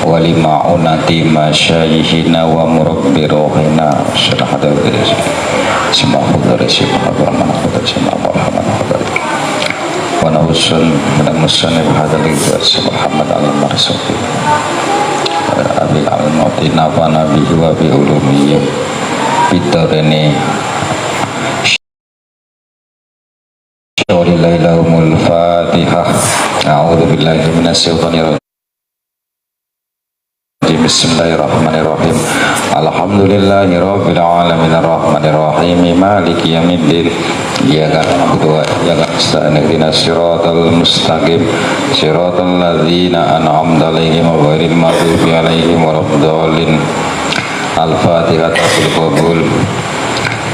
ولمعونة مشايخنا ومربي روحنا شرح حضرتك سمع حضرتك من حضرتك مرحبا حضرتك ونوصل من المصنف هذا الكتاب محمد المرزوقي أبي المعطي نفعنا به وبعلومه بالدارين ولله لهم الفاتحة. أعوذ بالله من الشيطان الرجيم. بسم الله الرحمن الرحيم. الحمد لله رب العالمين الرحمن الرحيم مالك يوم الدين إياك نعبد وإياك نستعين اهدنا الصراط المستقيم صراط الذين أنعمت عليهم غير المغضوب عليهم ولا الضالين. الفاتحة بالقبول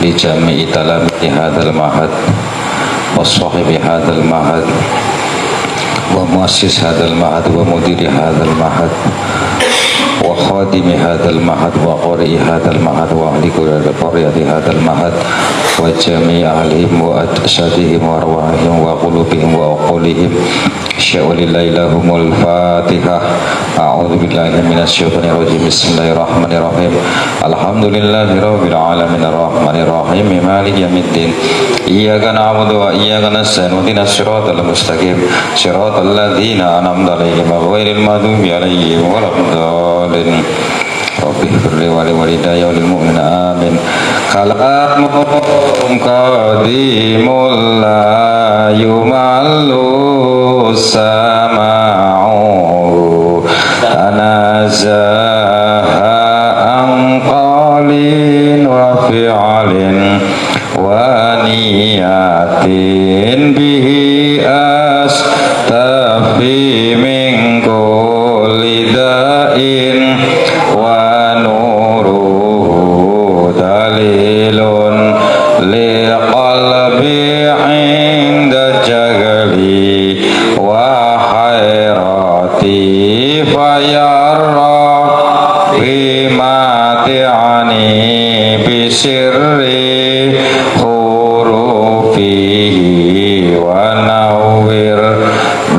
لجميع تلاميذ هذا المعهد وصاحب هذا المعهد ومؤسس هذا المعهد ومدير هذا المعهد وخادم هذا المعهد وقارئ هذا المعهد وأهل قرية هذا المعهد وجميع أهلهم وأجسادهم وأرواحهم وقلوبهم وعقولهم ولله لهم الفاتحة. أعوذ بالله من الشيطان الرجيم. بسم الله الرحمن الرحيم. الحمد لله رب العالمين الرحمن الرحيم مالك يوم الدين إياك نعبد وإياك نستعين اهدنا الصراط المستقيم صراط الذين أنعمت عليهم غير المغضوب عليهم ولا الضالين. Rabbi firli wali walidayya walil mu'min amin. Kalamun qadimul la yumallu sama'u tanazaha an qalin wa fi'alin wa niyatin bihi astafi min kulli da'in liqalbi inda jagali wa hayrati fayarra bimati'ani bisirri hurufihi wa nawwir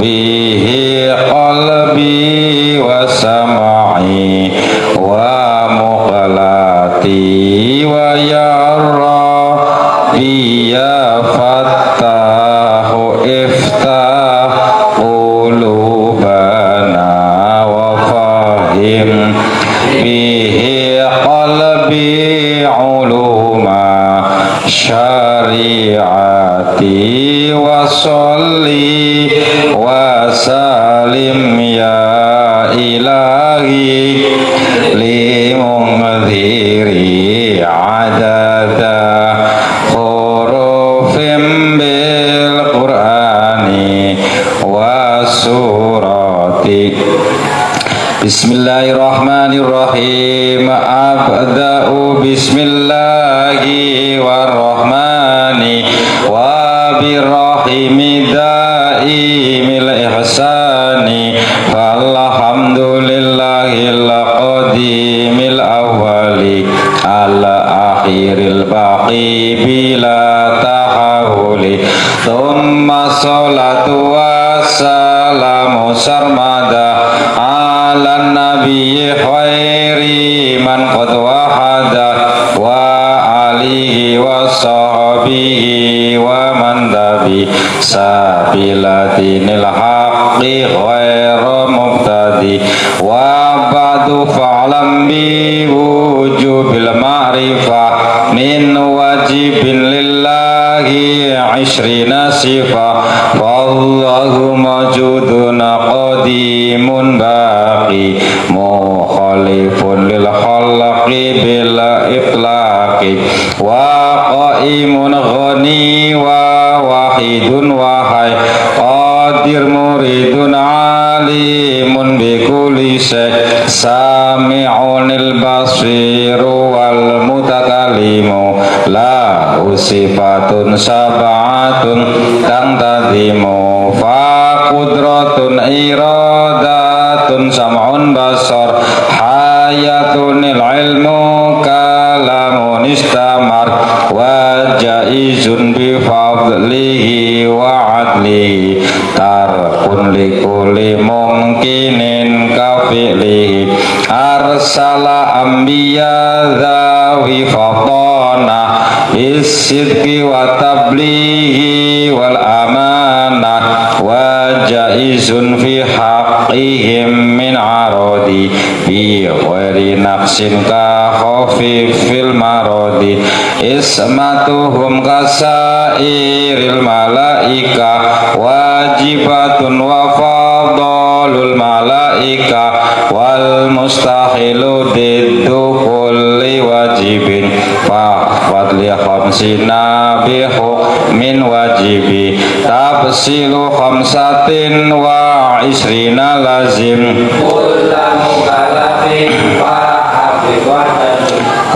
bihi qalbi wa sam'i wa muqalati wa yarra ya fattahu iftah qulubana wa fahim bihi qalbi uluma syari'ati wa sholli wa salim ya ilahi limungdhiri adada bil Qur'ani wa surati. Bismillahirrahmanirrahim. Abda'u bismillahi warrahmani wa birrahimi daimil ihsani falhamdulillahil qadimil awwali al akhiril baqi bila tahawuli thumma salatu wassalamu sarmada ala nabiyyi khairi man qad wahada wa alihi wa sahbihi wa man tabi sabilatinil haqqi ghairu mubtadi wa ba'du fa'lam bi wujubil ma'rifah min wajibin lillahi ishrina sifa wallahu mawjudun qadimun baqi mukhalifun lil khalqi bila itlaqi wa qaimun ghani wa wahidun wahai qadir muridun alimun bi kulli syai sami'unil basiru wal mutakallimu la sifatun sab'atun tangtadimu fa qudratun iradatun sam'un basar hayatun ilmu kalamun istamar wa jaizun bi fadlihi wa adlihi tarkun likuli mungkinin kafilihi arsala ambiya dhawi fatana bisidqi wa tablighi wal amanah wa jaizun fi haqqihim min aradi bi ghairi naqsin ka khafifil maradi ismatuhum kasairil malaika wajibatun wa fadalul malaika wal mustahilu diddu kulli wajibin fa fadli khamsina bi hukmin wajibi tafsilu khamsatin wa isrina lazim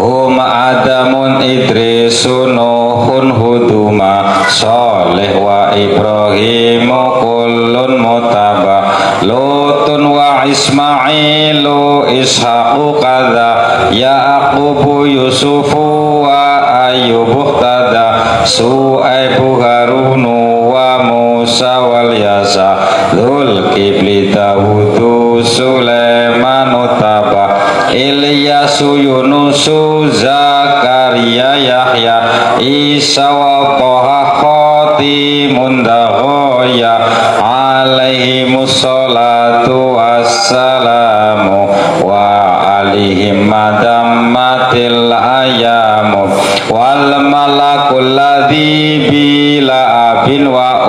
hum adamun idrisu nuhun huduma soleh wa ibrahimu kullun mutaba lutun wa ismailu ishaqu kadha yaqubu yusufu wa ayyubu tada su'aibu harunu wa musa wal yasa dhul kibli dawudu sulaiman utaba Ilyasu Yunusu Zakaria Yahya Isa wa Toha Khotimun Dahoya alaihimus salatu wassalamu wa alihim madammatil ayamu wal malakul ladhi bila abin wa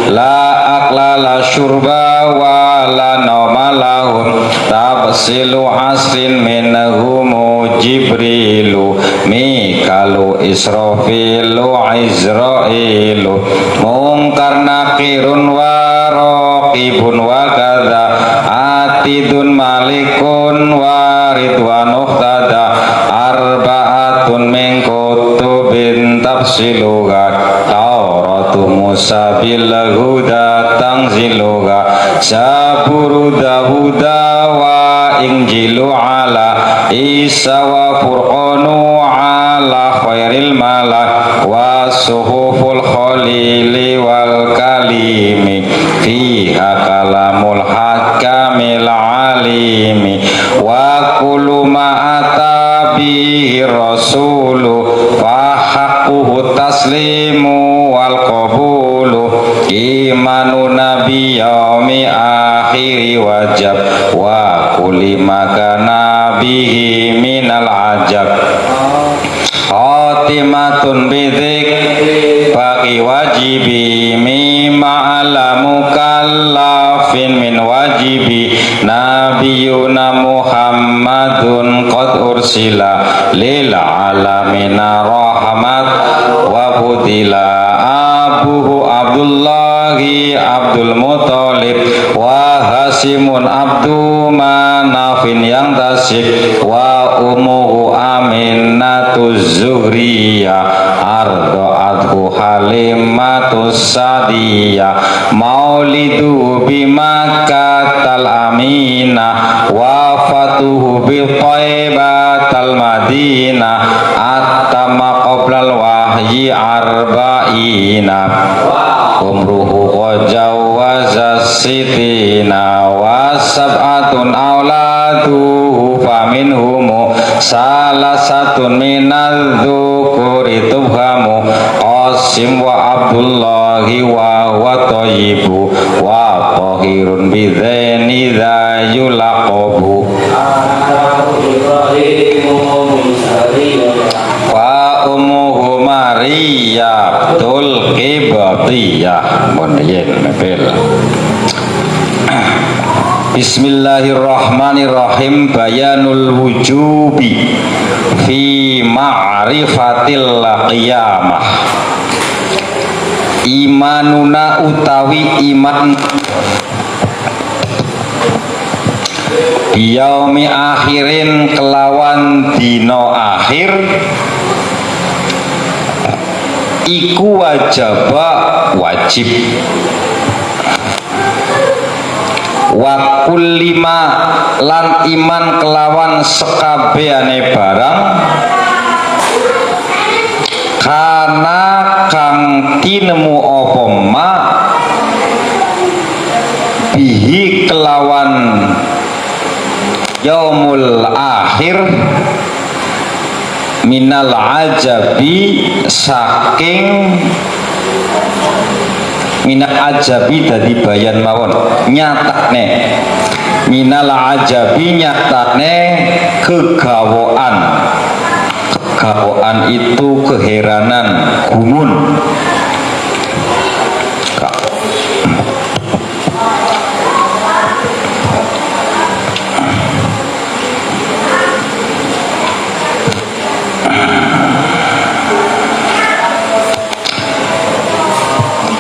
la akla la syurba wa la nawma lahum tafsilu asrin minhumu jibrilu mikalu israfilu izrailu mungkar nakirun wa raqibun wa kadha atidun malikun wa ridwanuh tada arbaatun min kutubin tafsiluha Tauratu Musa bil huda tanziluha Zaburu Dahuda wa Injilu ala Isa wa Furqanu ala khairil malak wa suhuful khalili wal kalimi fiha kalamul hakamil alimi wa kullu ma ata bihi rasulu fa haqquhu taslimu wal qabulu imanu nabi yaumi akhiri wajab wa kulli makana bihi minal ajab khatimatun bidik baqi wajibi mimma alamu kallafin min wajibi nabiyuna muhammadun qad ursila lil alamina rahmat wa budila abuhu abdullahi abdul muttalib wa hasimun abdu manafin yang tasib wa umuhu aminatuz zuhriyah ardo'athu halimatus sadiyah maulidu bimakatal aminah wafatuhu biqaibatal madinah attama qoblal wahyi arba'ina umruhu qajawaza sitina wa sab'atun auladuhu faminhumu salasatun minal dzukuri tubhamu Qasim wa Abdullahi wa huwa thayyibu wa tahirun bidzaini dha yulaqabu wa ummuhu Maria tul qibtiyah monyen mepel. Bismillahirrahmanirrahim. Bayanul wujubi fi ma'rifatil qiyamah. Imanuna utawi iman yaumi akhirin kelawan dino akhir iku wajaba wajib wa kullima lan iman kelawan sekabehane barang kana kang tinemu apa ma bihi kelawan yaumul akhir minal ajabi saking minal ajabi dadi bayan mawon nyatakne minal ajabi nyatane kegawoan itu keheranan gumun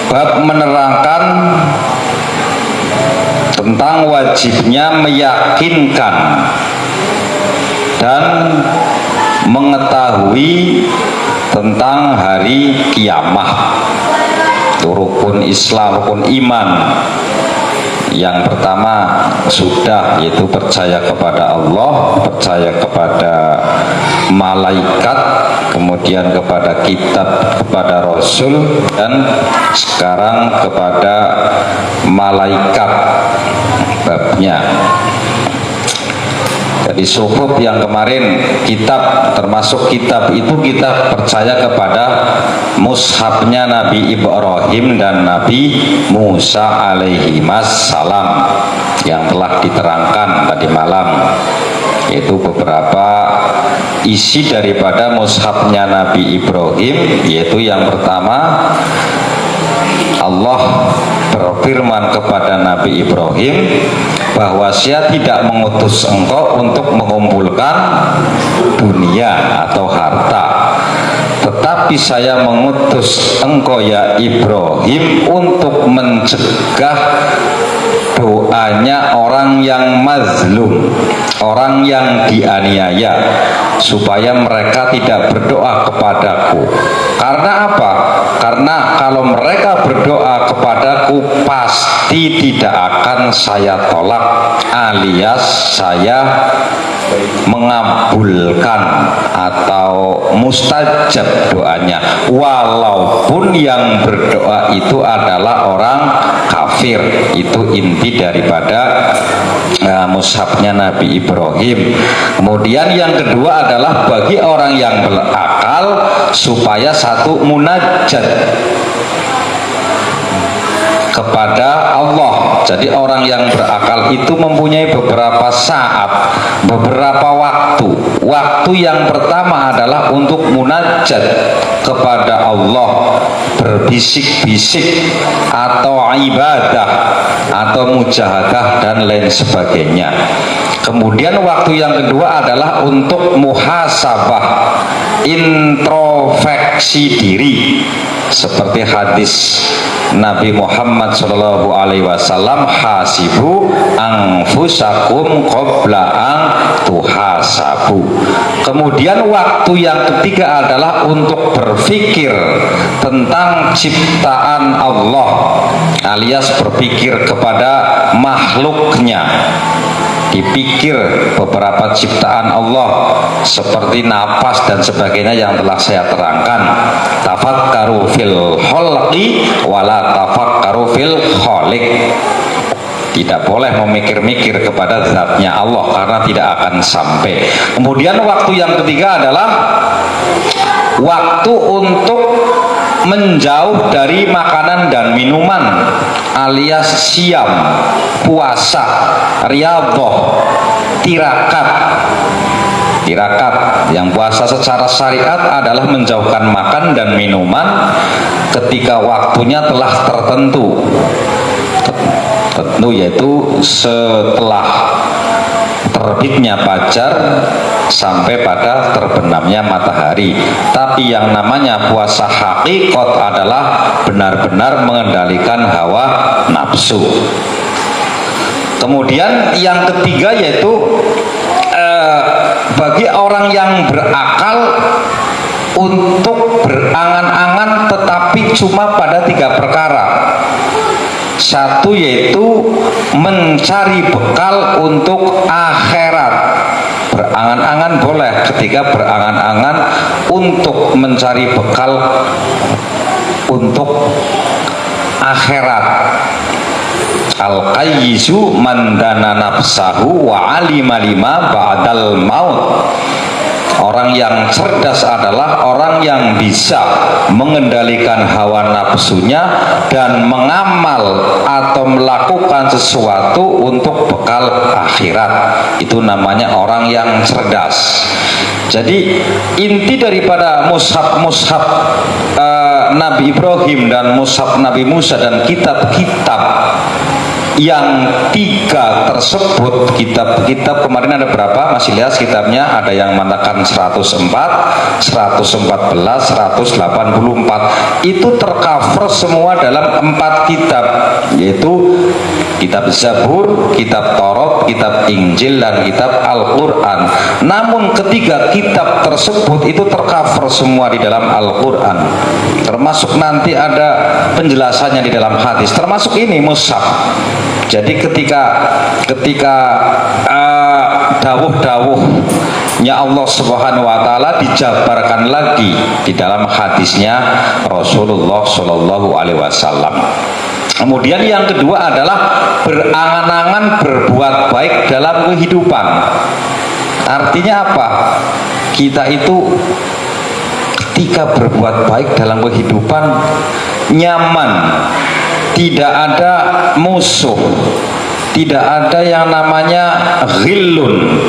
bab menerangkan tentang wajibnya meyakinkan dan mengetahui tentang hari kiamah, rukun Islam, rukun iman. Yang pertama sudah, yaitu percaya kepada Allah, percaya kepada malaikat, kemudian kepada kitab, kepada Rasul, dan sekarang kepada malaikat babnya. Jadi suhuf yang kemarin kitab, termasuk kitab itu kita percaya kepada mushafnya Nabi Ibrahim dan Nabi Musa alaihi salam yang telah diterangkan tadi malam, yaitu beberapa isi daripada mushafnya Nabi Ibrahim, yaitu yang pertama Allah berfirman kepada Nabi Ibrahim bahwa Saya tidak mengutus engkau untuk mengumpulkan dunia atau harta, tetapi Saya mengutus engkau ya Ibrahim untuk mencegah doanya orang yang mazlum, orang yang dianiaya, supaya mereka tidak berdoa kepadaku. Karena apa? Karena kalau mereka berdoa kepadaku pasti tidak akan Saya tolak, alias Saya mengabulkan atau mustajab doanya, walaupun yang berdoa itu adalah orang kafir. Itu inti daripada mushafnya Nabi Ibrahim. Kemudian yang kedua adalah bagi orang yang berakal supaya satu munajat kepada Allah. Jadi orang yang berakal itu mempunyai beberapa saat, beberapa waktu. Waktu yang pertama adalah untuk munajat kepada Allah, berbisik-bisik atau ibadah atau mujahadah dan lain sebagainya. Kemudian waktu yang kedua adalah untuk muhasabah, introspeksi diri, seperti hadis Nabi Muhammad SAW, hasibu anfusakum qabla an tuhasabu. Kemudian waktu yang ketiga adalah untuk berpikir tentang ciptaan Allah, alias berpikir kepada makhluknya. Dipikir beberapa ciptaan Allah seperti napas dan sebagainya yang telah saya terangkan. Tafakkaru fil khalqi wala tafakkaru fil khaliq. Tidak boleh memikir-mikir kepada zatnya Allah karena tidak akan sampai. Kemudian waktu yang ketiga adalah waktu untuk menjauh dari makanan dan minuman, alias siam, puasa, riyadhah, tirakat. Tirakat yang puasa secara syariat adalah menjauhkan makan dan minuman ketika waktunya telah tertentu, yaitu setelah terbitnya fajar sampai pada terbenamnya matahari. Tapi yang namanya puasa hakikat adalah benar-benar mengendalikan hawa nafsu. Kemudian yang ketiga yaitu bagi orang yang berakal untuk berangan-angan tetapi cuma pada 3 perkara. Satu yaitu mencari bekal untuk akhirat. Berangan-angan boleh, ketika berangan-angan untuk mencari bekal untuk akhirat. Al-qayyisu man dana nafsahu wa alima lima ba'dal maut. Orang yang cerdas adalah orang yang bisa mengendalikan hawa nafsunya dan mengamal atau melakukan sesuatu untuk bekal akhirat. Itu namanya orang yang cerdas. Jadi inti daripada mushaf Nabi Ibrahim dan mushaf Nabi Musa dan kitab-kitab yang 3 tersebut, kitab-kitab kemarin ada berapa? Masih lihat kitabnya, ada yang mengatakan 104, 114, 184. Itu tercover semua dalam 4 kitab, yaitu kitab Zabur, kitab Taurat, kitab Injil, dan kitab Al-Quran. Namun ketiga kitab tersebut itu tercover semua di dalam Al-Quran, termasuk nanti ada penjelasannya di dalam hadis, termasuk ini mushaf. Jadi ketika dawuh-dawuhnya Allah Subhanahu wa taala dijabarkan lagi di dalam hadisnya Rasulullah Shallallahu alaihi wasallam. Kemudian yang kedua adalah berangan-angan berbuat baik dalam kehidupan. Artinya apa? Kita itu ketika berbuat baik dalam kehidupan nyaman, tidak ada musuh, tidak ada yang namanya ghillun,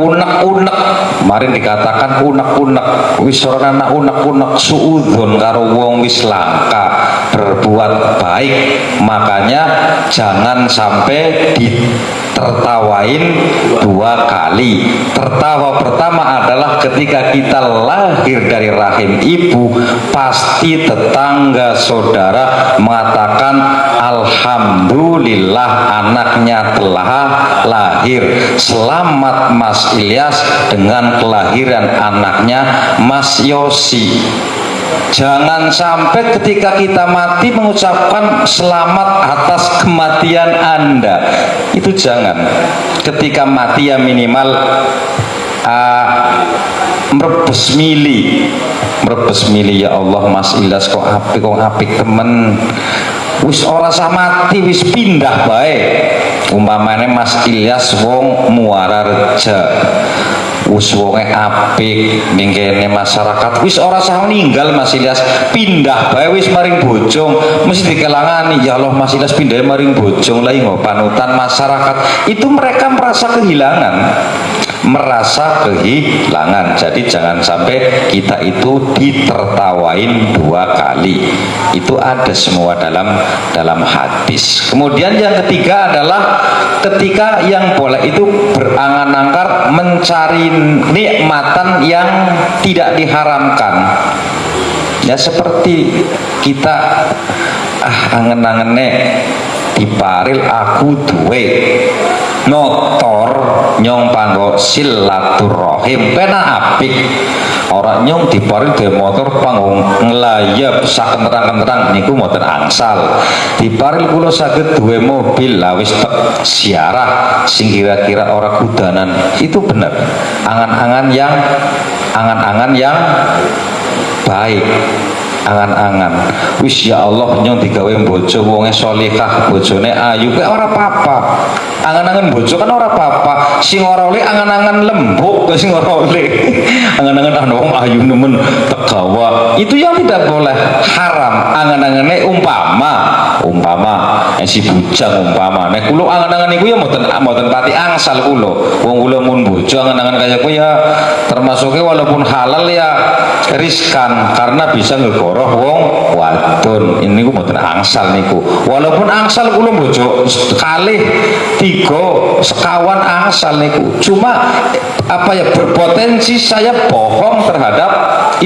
unek-unek. Kemarin dikatakan unek-unek, wis ora ana unek-unek, suudzon karo wong wis langka berbuat baik. Makanya jangan sampai ditertawain 2 kali. Tertawa pertama adalah ketika kita lahir dari rahim ibu, pasti tetangga saudara mengatakan alhamdulillah anaknya telah lahir. Selamat Mas Ilyas dengan kelahiran anaknya Mas Yosi. Jangan sampai ketika kita mati mengucapkan selamat atas kematian Anda. Itu jangan. Ketika mati ya minimal merebes mili ya Allah Mas Ilyas kok apik temen, wis ora sah mati, wis pindah bae. Umpamane Mas Ilyas wong Muara Reja, wis wonge apik ning kene masyarakat, wis ora sah ninggal Mas Ilyas, pindah bae wis maring Bojong, mesti dikelangani ya Allah Mas Ilyas pindah maring Bojong lah nggo panutan masyarakat. Itu mereka merasa kehilangan. Jadi jangan sampai kita itu ditertawain 2 kali. Itu ada semua dalam hadis. Kemudian yang ketiga adalah ketika yang boleh itu berangan-angan mencari nikmatan yang tidak diharamkan. Ya seperti kita angen-angene diparil aku duwe notor nyong panggo silaturahim pena apik. Orang nyong diparil de motor panggo nglayap sak kenterang-kenterang niku mboten angsal. Diparil kula saged duwe mobil lah wis siarah sing kira-kira ora kudanan. Itu bener. Angan-angan yang baik. Angan-angan wis ya Allah nyong digawe bojo wonge sholihah, bojone ayu kayak ora apa-apa. Angan-angan bojo kan ora apa-apa. Sing ora oleh angan-angan lembuk, sing ora oleh angan-angan wong ayu nemen tegawa. Itu yang tidak boleh, haram. Angan-angane umpama si bujang umpama. Nek kula angan-angan niku ya mboten pati angsal kula. Wong kula mun bojo angan-angan kaya ku ya termasuknya walaupun halal ya riskan karena bisa ngegoroh wong wadon. Ini ku mboten angsal niku. Walaupun angsal kula bojo kalih 3 sekawan angsal niku. Cuma berpotensi saya bohong terhadap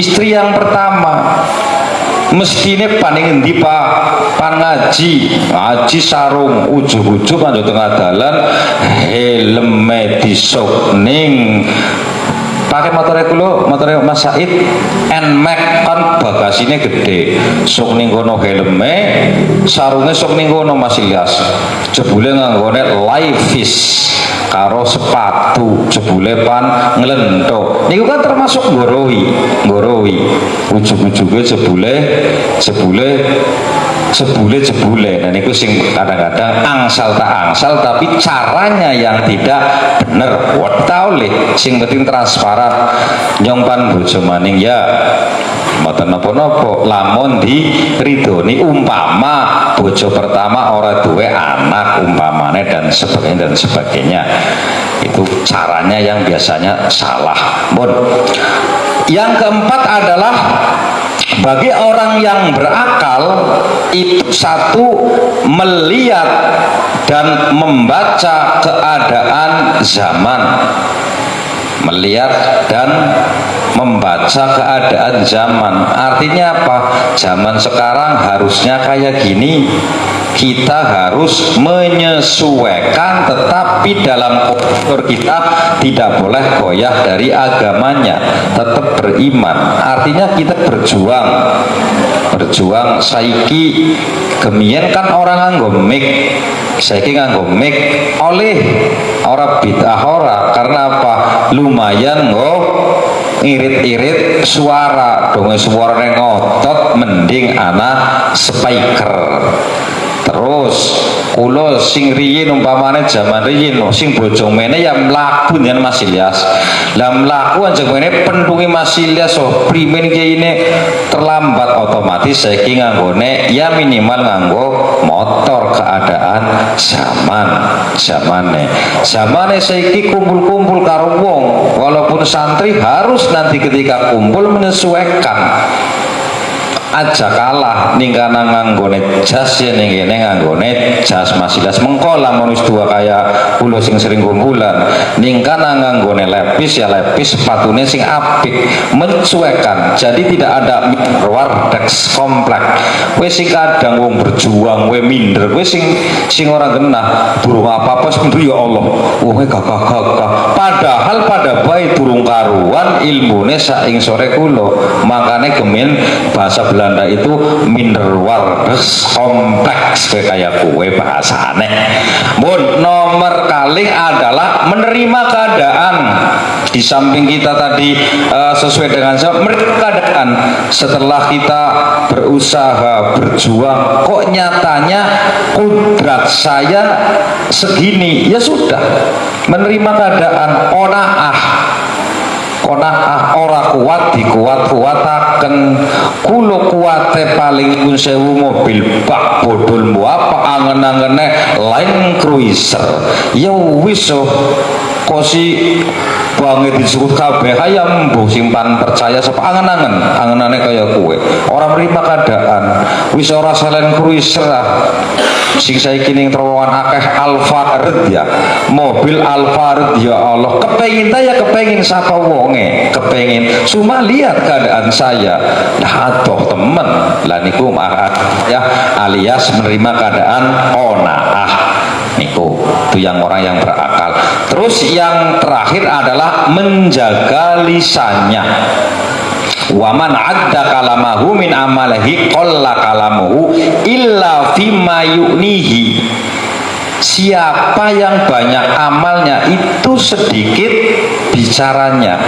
istri yang pertama. Mestine paling endi pan ngaji sarung ujug-ujug kanjo tengah dalan helme disok ning pakai motornya kula, motornya Mas Said NMAX kan bagasine gede, sok ning kono helme, sarunge sok ning kono Mas Ilyas. Jebule nganggone Levi's karo sepatu, jebule pan nglendho. Niku kan termasuk ngorohi. Ujug-ujuge jebule jebule dan itu sing kadang-kadang angsal tak angsal tapi caranya yang tidak bener weta oleh sing penting transparan nyongpan bojo maning ya mboten napa-napa lamun diridoni umpama bojo pertama ora duwe anak umpamane dan sebagainya itu caranya yang biasanya salah. Bon. Yang keempat adalah bagi orang yang berakal itu satu melihat dan membaca keadaan zaman, melihat dan membaca keadaan zaman. Artinya apa? Zaman sekarang harusnya kayak gini, kita harus menyesuaikan, tetapi dalam kultur kita tidak boleh goyah dari agamanya, tetap beriman. Artinya kita berjuang saiki gemien kan orang nganggo mic, saiki nganggo mic oleh ora bid'ah ora, karena apa? Lumayan irit-irit suara dong, suaranya ngotot mending anak speaker. Terus kulo sing riyin umpamane zaman riyin sing bojong mene ya mlaku yen Mas Ilyas. Lah mlaku anjeng mene pentungi Mas Ilyas primen kene terlambat otomatis saiki nganggone ya minimal nganggo motor keadaan zamane saiki kumpul-kumpul karo wong walaupun santri harus nanti ketika kumpul menyesuaikan aja kalah ningkana nganggone jas ya ning kene nganggone jas masilas mengko lamun wis tua kaya kula sing sering kumpulan ningkana nganggone lepis ya lepis sepatune sing apik mencuekan. Jadi tidak ada wardex komplek kowe sing kadang wong berjuang kowe minder kowe sing ora genah durung apa-apa sebenarnya ya Allah wonge gagah-gagah padahal pada bae durung karuan ilmune saing sore kula makane gemin bahasa Belanda itu minderwaardes kompleks kayak kue bahasane. Mun nomor kali adalah menerima keadaan di samping kita tadi sesuai dengan menerima keadaan setelah kita berusaha berjuang kok nyatanya kudrat saya segini ya sudah menerima keadaan ora kuat dikuat-kuataken kulo kuate paling pun sewu mobil bak bodol apa angen-angene Land Cruiser ya wis kosi banget disebut kabeh ayam mbuh simpan percaya sapa angen-angen kaya kue orang menerima keadaan wis ora Land Cruiser sing saiki ning terowongan akeh Alphard ya mobil Alphard ya Allah kepengin ta ya kepengin sapa wonge kepengin cuma lihat keadaan saya nah adoh temen lah niku ya alias menerima keadaan niku itu yang orang yang berakal. Terus yang terakhir adalah menjaga lisannya. Waman adda kalamahu min amalihi qalla kalamuhu illa fima yu'nihi. Siapa yang banyak amalnya itu sedikit bicaranya.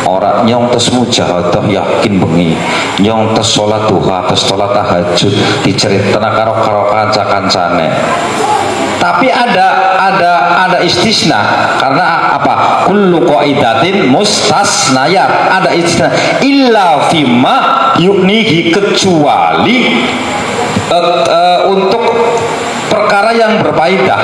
Orang nyong tes mujahadah yakin bengi, nyong tes sholat duha, tes sholat tahajud diceritakan karo kanca-kancane. Tapi ada istisna karena apa? Kullu qaidatin mustasnayat. Ada istisna illa fima yuknihi kecuali untuk perkara yang berfaedah.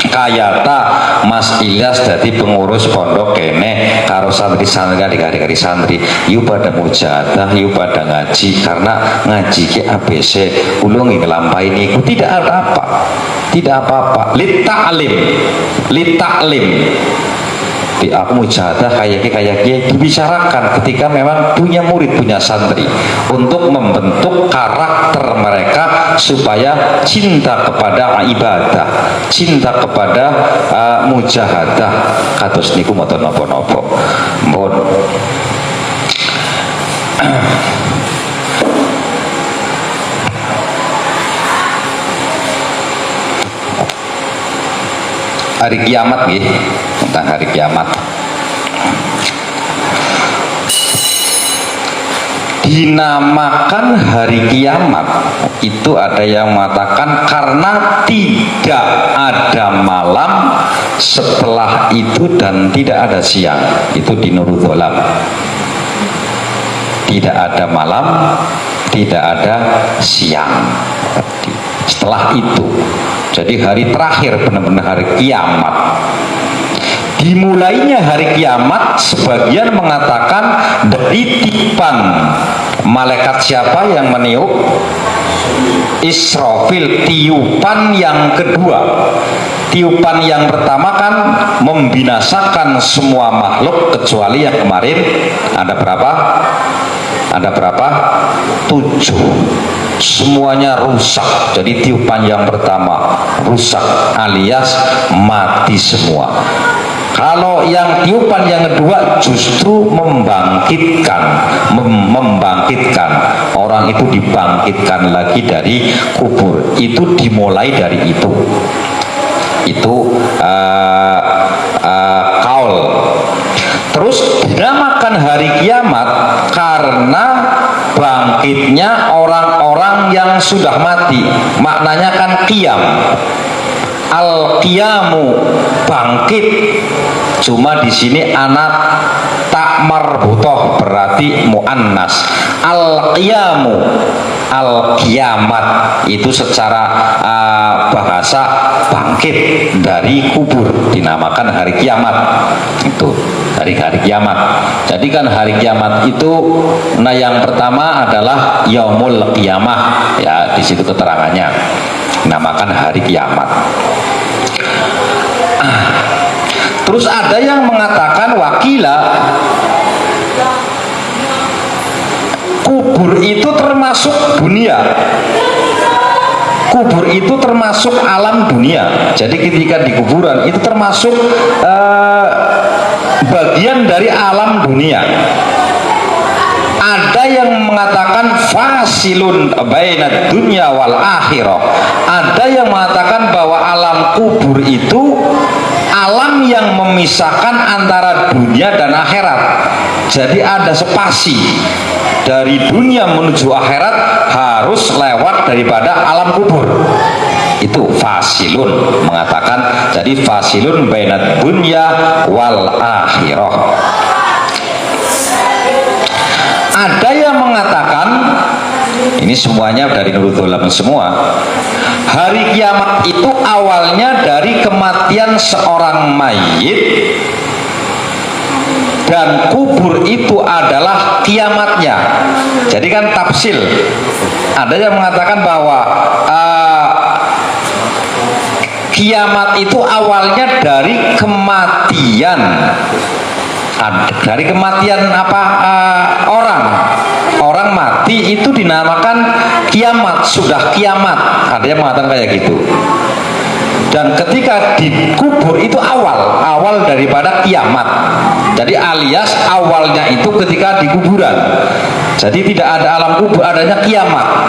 Kayata Mas Ilyas jadi pengurus pondok kene karo santri-santri adik-adik santri yuk pada mujahadah yuk pada ngaji karena ngaji ke ABC ulungi ngelampain iku tidak apa-apa litaklim di aku mujahadah kayak dibicarakan ketika memang punya murid punya santri untuk membentuk karakter mereka supaya cinta kepada ibadah cinta kepada mujahadah kados niku mboten napa-napa mohon hari kiamat nggih tentang hari kiamat dinamakan hari kiamat itu ada yang mengatakan karena tidak ada malam setelah itu dan tidak ada siang. Itu di Nurul Dholam. Tidak ada malam, tidak ada siang setelah itu. Jadi hari terakhir benar-benar hari kiamat. Dimulainya hari kiamat sebagian mengatakan dari tiupan malaikat siapa yang meniup? Israfil, tiupan yang kedua. Tiupan yang pertama kan membinasakan semua makhluk kecuali yang kemarin ada berapa? Ada berapa? 7. Semuanya rusak. Jadi tiupan yang pertama rusak alias mati semua. Kalau yang tiupan yang kedua justru membangkitkan, orang itu dibangkitkan lagi dari kubur. Itu dimulai dari itu kaul. Terus dinamakan hari kiamat karena bangkitnya orang-orang yang sudah mati. Maknanya kan qiyam. Al-qiyamu, bangkit. Cuma di sini anak tak marbutoh berarti muannas. Al-qiyamu, al-qiyamat itu secara bahasa bangkit dari kubur, dinamakan hari kiamat. Itu hari kiamat. Jadi kan hari kiamat itu, nah yang pertama adalah yaumul qiyamah, ya di situ keterangannya, dinamakan hari kiamat. Terus ada yang mengatakan wakila kubur itu termasuk dunia. Kubur itu termasuk alam dunia. Jadi ketika di kuburan itu termasuk bagian dari alam dunia. Ada yang mengatakan fasilun bainad dunya wal akhirah. Ada yang mengatakan bahwa alam kubur itu alam yang memisahkan antara dunia dan akhirat. Jadi ada spasi dari dunia menuju akhirat harus lewat daripada alam kubur. Itu fasilun mengatakan, jadi fasilun bainad dunya wal akhirah. Ada yang mengatakan, ini semuanya dari Nurul Dholam semua, hari kiamat itu awalnya dari kematian seorang mayit dan kubur itu adalah kiamatnya. Jadi kan tafsil. Ada yang mengatakan bahwa kiamat itu awalnya dari kematian. Dari kematian orang mati itu dinamakan kiamat, sudah kiamat. Ada yang mengatakan kayak gitu. Dan ketika dikubur itu awal daripada kiamat. Jadi alias awalnya itu ketika di kuburan. Jadi tidak ada alam kubur, adanya kiamat.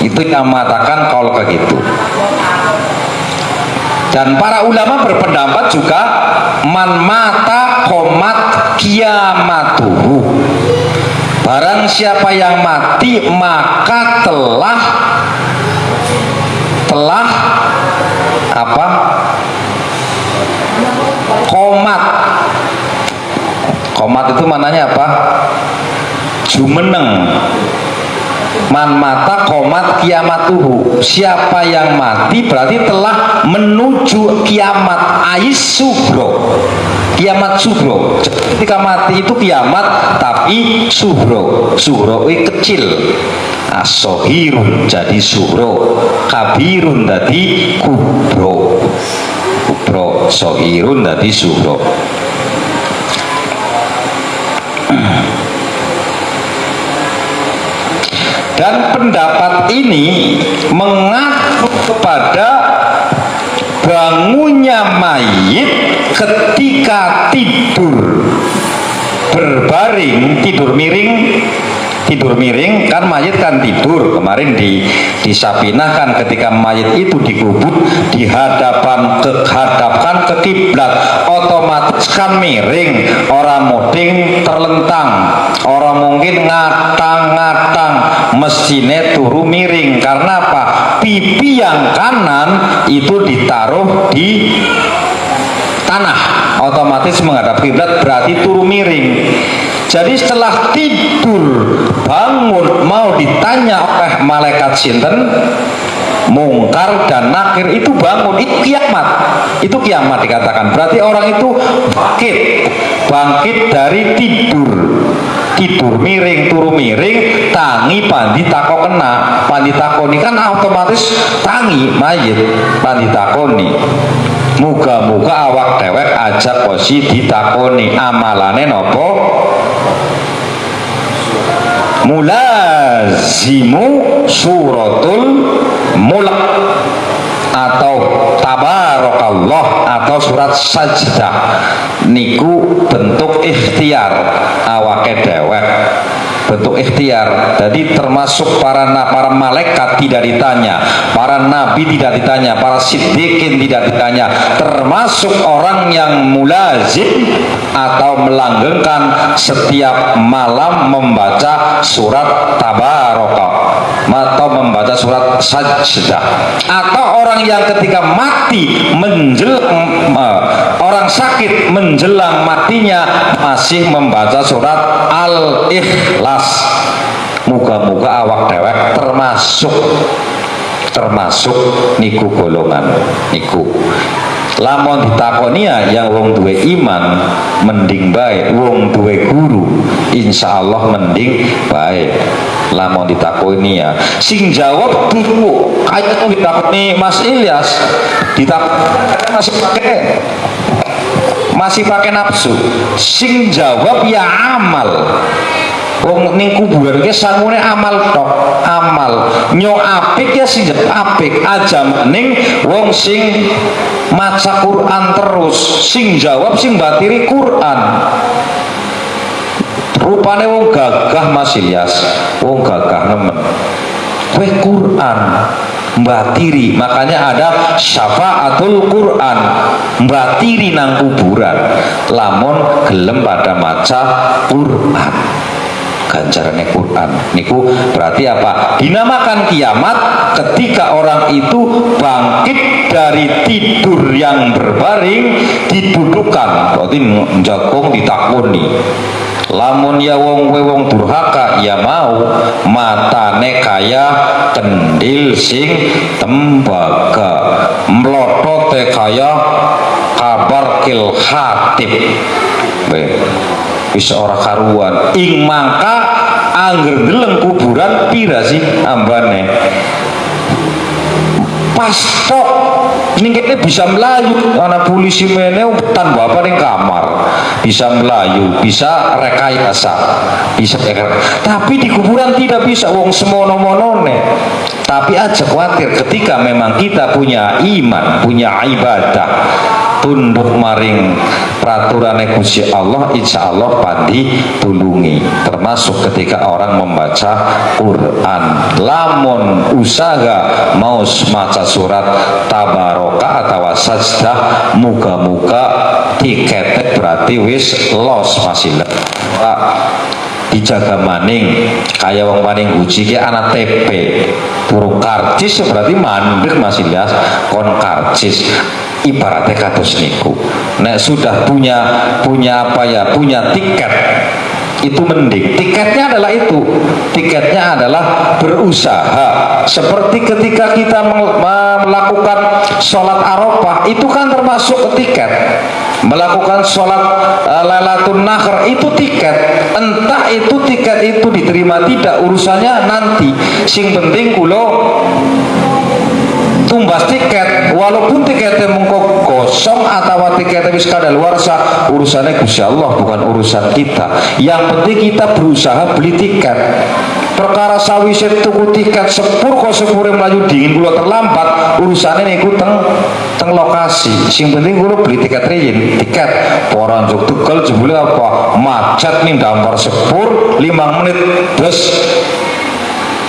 Itu yang mengatakan kalau kayak gitu. Dan para ulama berpendapat juga man mata qomat kiamatuhu. Barang siapa yang mati maka telah apa? Qomat. Qomat itu mananya apa? Jumeneng. Man mata qomat kiamatuhu. Siapa yang mati berarti telah menuju kiamat. Ais subro, kiamat subro. Ketika mati itu kiamat, tapi subro itu kecil. Sohirun jadi subro, kabirun jadi kubro. Sohirun jadi subro. Dan pendapat ini mengaku kepada bangunnya mayit ketika tidur berbaring, tidur miring Tidur miring kan mayit kan tidur. Kemarin di Sapinah kan ketika mayit itu dikubur dihadapkan ke kiblat, otomatis kan miring, orang muding terlentang, orang mungkin ngatang-ngatang, mestine turu miring. Karena apa? Pipi yang kanan itu ditaruh di tanah, otomatis menghadap kiblat, berarti turu miring. Jadi setelah tidur bangun mau ditanya oleh malaikat sinten, Mungkar dan Nakir itu bangun, itu kiamat dikatakan. Berarti orang itu bangkit dari tidur miring, turu miring, tangi pandi tako kena, pandi takoni kan otomatis tangi mayit pandi takoni. Muga-muga awak dewek ajak kosi ditakoni amalane nopo. Mulazimu suratul mulk atau tabarakallah atau surat sajdah niku bentuk ikhtiar awake dewek, bentuk ikhtiar. Jadi termasuk para malaikat tidak ditanya, para nabi tidak ditanya, para siddiqin tidak ditanya, termasuk orang yang mulazim atau melanggengkan setiap malam membaca surat tabaraka atau membaca surat sajdah, atau orang yang ketika mati menjelang orang sakit menjelang matinya masih membaca surat Al-Ikhlas. Muga-muga awak dewek termasuk niku golongan niku. Lamun ditakoni yang wong duwe iman mending baik, wong duwe guru insyaallah mending baik. Lamun ditakoni sing jawab dulu kayak itu ditakoni Mas Ilyas, ditakoni masih pakai nafsu, sing jawab ya amal. Wong ning kuburan ki sangune amal tok, amal nyo apik ya sing apik aja ning wong sing maca Quran terus, sing jawab sing batiri Quran. Rupane wong gagah Mas Ilyas, wong gagah nemen. Kowe Quran mbatiri, makanya ada syafaatul Quran, mbatiri nang kuburan lamun gelem pada maca Quran. Ganjarannya Quran niku berarti apa? Dinamakan kiamat ketika orang itu bangkit dari tidur yang berbaring didudukan, berarti jagong ditakoni. Lamun ya wong durhaka ya mau matane kaya kendil sing tembaga, mlotote kaya kabar kil hatib. Bisa ora karuan ing mangka angger deleng kuburan pira sih ambane pastok ningketnya bisa melayu, anak polisi meneu tanpa apa ning kamar bisa melayu, bisa rekayasa, bisa tapi di kuburan tidak bisa wong semono-monone. Tapi aja khawatir ketika memang kita punya iman, punya ibadah, tunduk maring peraturan Gusti Allah, insya Allah pandi tulungi. Termasuk ketika orang membaca Quran, lamun usaha mau maca surat tabaraka atau sajdah, muga-muga tiket berarti wis los masih dijaga maning kayak wong maning uji ke anak TP turun karcis berarti mandek masih lihat kon karcis ibaratnya kados niku. Nek sudah punya apa ya, punya tiket itu mending. Tiketnya adalah itu, tiketnya adalah berusaha. Seperti ketika kita melakukan sholat Arafah itu kan termasuk tiket. Melakukan sholat Lailatul Nahr itu tiket. Entah itu tiket itu diterima tidak, urusannya nanti. Sing penting kulo tumbas tiket, walaupun tiketnya mengkok kosong atau tiketnya wis kadaluarsa, urusannya Gusti Allah, bukan urusan kita. Yang penting kita berusaha beli tiket. Perkara sawise tuku tiket sepur kok sepure melayu dingin kula terlambat, urusannya niku teng teng lokasi sing penting kulo beli tiket riyin tiket orang juk tugel jebule apa macet ning dampar sepur 5 menit terus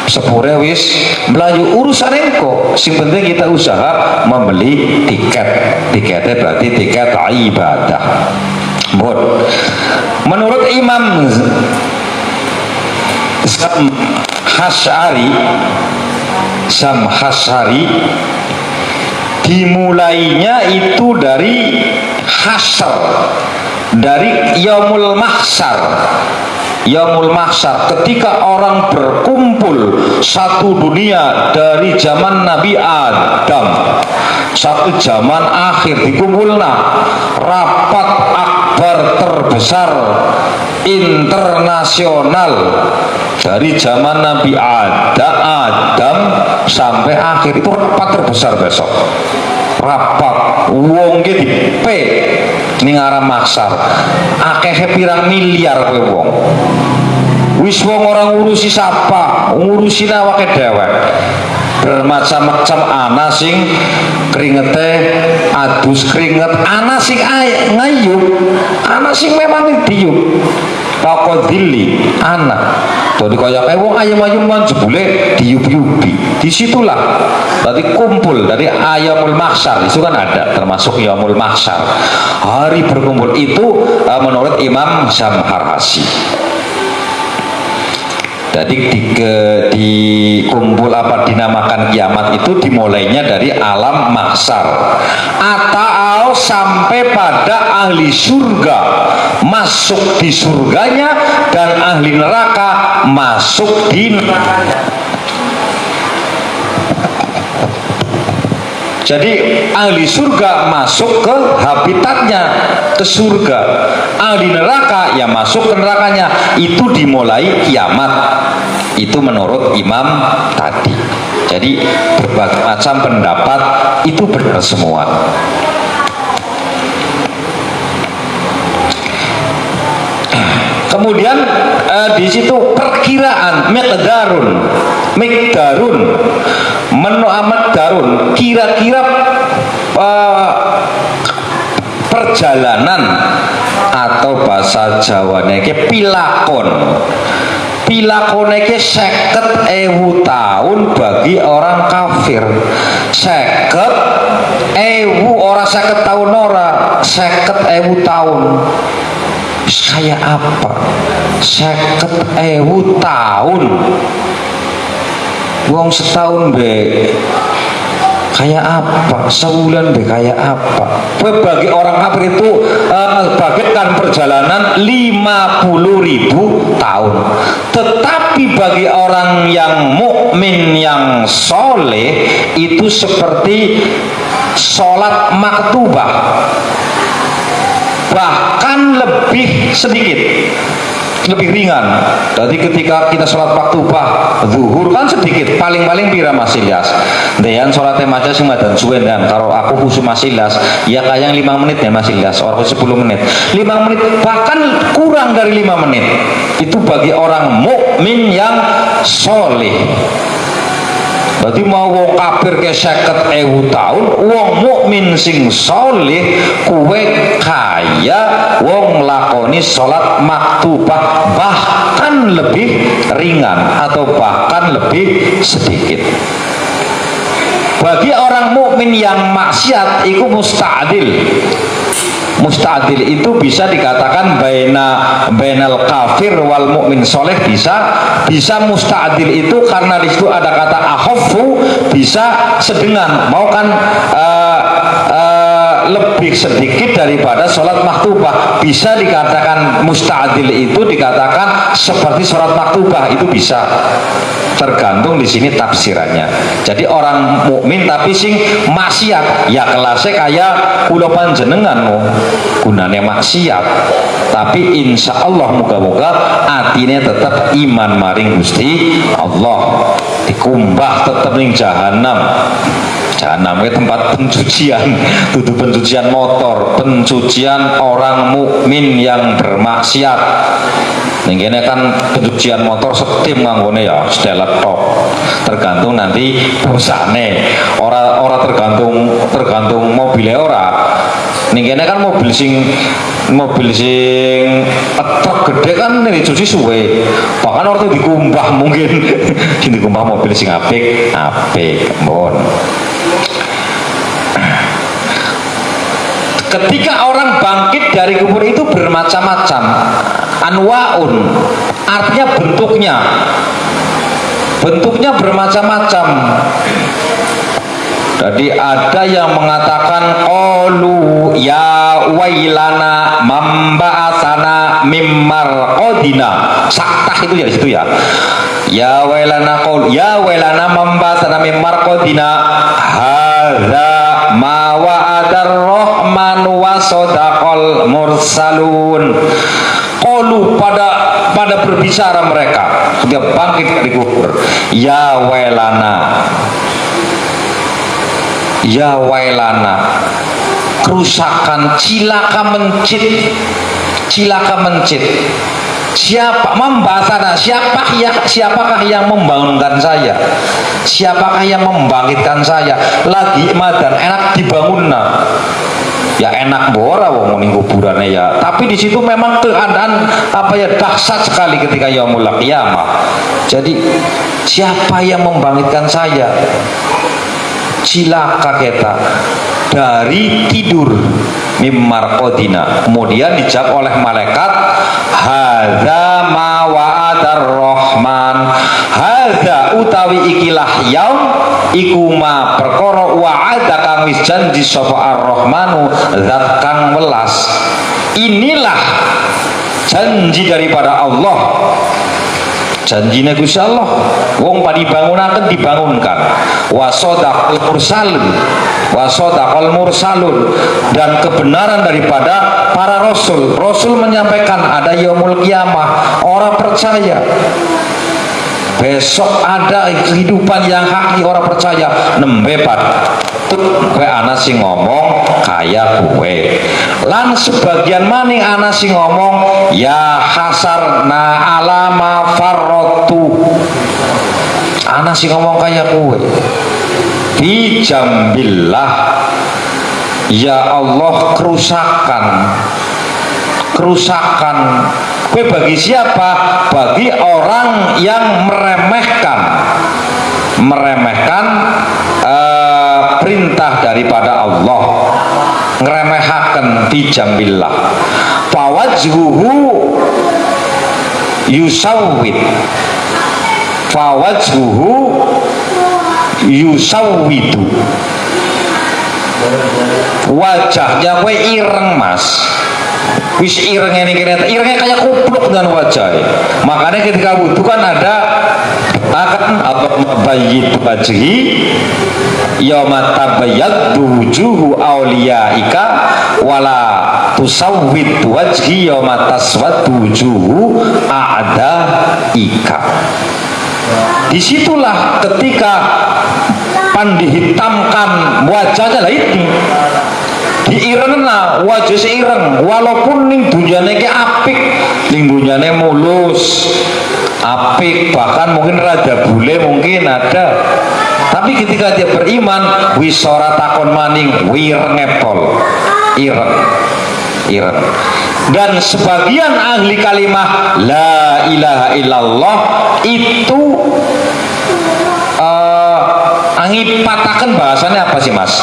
sepure wis melayu urusan engko sing penting kita usaha membeli tiketnya berarti tiket ibadah. Menurut Imam Sam Hasyari dimulainya itu dari hasyr, dari yaumul mahsyar. Yaumul mahsyar ketika orang berkumpul satu dunia dari zaman Nabi Adam satu zaman akhir dikumpulna rapat akbar terbesar internasional dari zaman Nabi Adam sampai akhir itu rapat terbesar besok rapat wong ki dipe ning arah mahsyar akeh pirang miliar kowe wong wis wong orang ngurusi siapa ngurusi awake dhewe bermacam-macam ana sing keringete adus keringet ana sing ngayup ana sing memang diyup takodili ana jadi kayak wong ayam-ayam jebule diyup-yupi disitulah berarti kumpul dari ayamul mahsyar itu kan ada termasuk yaumul mahsyar hari berkumpul itu menurut Imam Zamharasi. Jadi di kumpul apa dinamakan kiamat itu dimulainya dari alam mahsyar atau sampai pada ahli surga masuk di surganya dan ahli neraka masuk di nerakanya. Jadi ahli surga masuk ke habitatnya, ke surga. Ahli neraka yang masuk ke nerakanya. Itu dimulai kiamat. Itu menurut imam tadi. Jadi berbagai macam pendapat itu benar semua. Kemudian di situ perkiraan miqdarun kira-kira perjalanan atau bahasa Jawane ke pilakon ke 50.000 tahun bagi orang kafir 50.000 orang 50 tahun orang 50.000 tahun kayak apa 50.000 tahun wong setahun be kayak apa sebulan be kayak apa bagi orang kafir itu bagaikan perjalanan 50.000 tahun tetapi bagi orang yang mukmin yang soleh itu seperti sholat maktubah bahkan lebih sedikit lebih ringan. Jadi ketika kita sholat maktubah zuhur kan sedikit paling-paling pira masilas dan sholatnya maca sing madan suwe dan kalau aku khusus masilas ya kayak 5 menit ya masilas orang 10 menit 5 menit bahkan kurang dari 5 menit itu bagi orang mukmin yang soleh. Berarti mau wong kafir ke 50.000 tahun wong mukmin sing soleh kuwe kaya wong lakoni sholat maktubah bahkan lebih ringan atau bahkan lebih sedikit. Bagi orang mukmin yang maksiat itu musta'dil itu bisa dikatakan bainal kafir wal mukmin soleh bisa musta'dil itu karena di situ ada kata akhaffu bisa sedengan mau kan lebih sedikit daripada sholat maktubah bisa dikatakan musta'dil itu dikatakan seperti sholat maktubah itu bisa tergantung di sini tafsirannya. Jadi orang mukmin tapi sing maksiat ya kelasnya kayak kula panjenengan gunane maksiat tapi insya Allah moga-moga atine tetap iman maring Gusti Allah dikumbah tetap ning jahanam ke tempat pencucian tutup pencucian motor pencucian orang mukmin yang bermaksiat Ning kene kan pencucian motor setim nganggone ya setelan tok. Tergantung nanti perusahaane. Ora tergantung mobilnya ora. Ning kene kan mobil sing truk gede kan dicuci suwe. Bahkan waktu dikumbah mungkin dikumbah mobil sing apik, mon. Ketika orang bangkit dari kubur itu bermacam-macam, anwaun, artinya bentuknya bermacam-macam. Jadi ada yang mengatakan qalu ya wailana mamba'asana mimmar qadina. Saktah itu ya di situ ya. Ya wailana mamba'asana mimmar qadina hadza ma wa'adar rahman wa sadaqal mursalun. Qalu pada berbicara mereka setiap bangkit dari kubur, ya wailana, kerusakan, cilaka mencit. Siapakah yang membangunkan saya? Siapakah yang membangkitkan saya? Lagi madan enak dibangun ya enak bora wong ning kuburane ya. Tapi di situ memang keadaan dahsyat sekali ketika yaumul qiyamah. Jadi siapa yang membangkitkan saya? Cilaka kita dari tidur mimmar qadina. Kemudian dijawab oleh malaikat, hadza ma wa'adar rahman. Hadza utawi ikilah yaum iku ma perkara wa'ada kang wis janji sapa ar-rahmanu zat kang welas. Inilah janji daripada Allah. Janjine Gusti Allah, wong padibangunaken dibangunkan. Wa sadaqal mursalun, dan kebenaran daripada para rasul. Rasul menyampaikan ada yaumul qiyamah, orang percaya. Besok ada kehidupan yang hakiki, orang percaya. Nembepat kowe ana sing ngomong kaya kowe. Lan sebagian maning ana sing ngomong ya hasarna alama farrotu. Ana sing ngomong kaya kowe. Fi jambillah, ya Allah, kerusakan. Kowe bagi siapa? Bagi orang yang meremehkan perintah daripada Allah, ngeremehaken fi jambillah. Fawajhuhu yusawwidu, wajahnya kowe ireng mas, wis irengnya nih irengnya kayak kupluk dengan wajahnya. Makanya ketika wudhu kan ada akan atau mabayit wajhi yauma tabayyaddu wujuhu awliyaika wala tusawwid wajhi yauma taswaddu wujuhu a'daika. Disitulah ketika dihitamkan wajahnya lah itu diirengna wajah seireng, walaupun ning dunyane ki apik, ning dunyane mulus apik, bahkan mungkin rada bule mungkin ada, tapi ketika dia beriman wisora takon maning wirengepol ireng. Dan sebagian ahli kalimah la ilaha illallah itu ngipatakan bahasanya apa sih mas?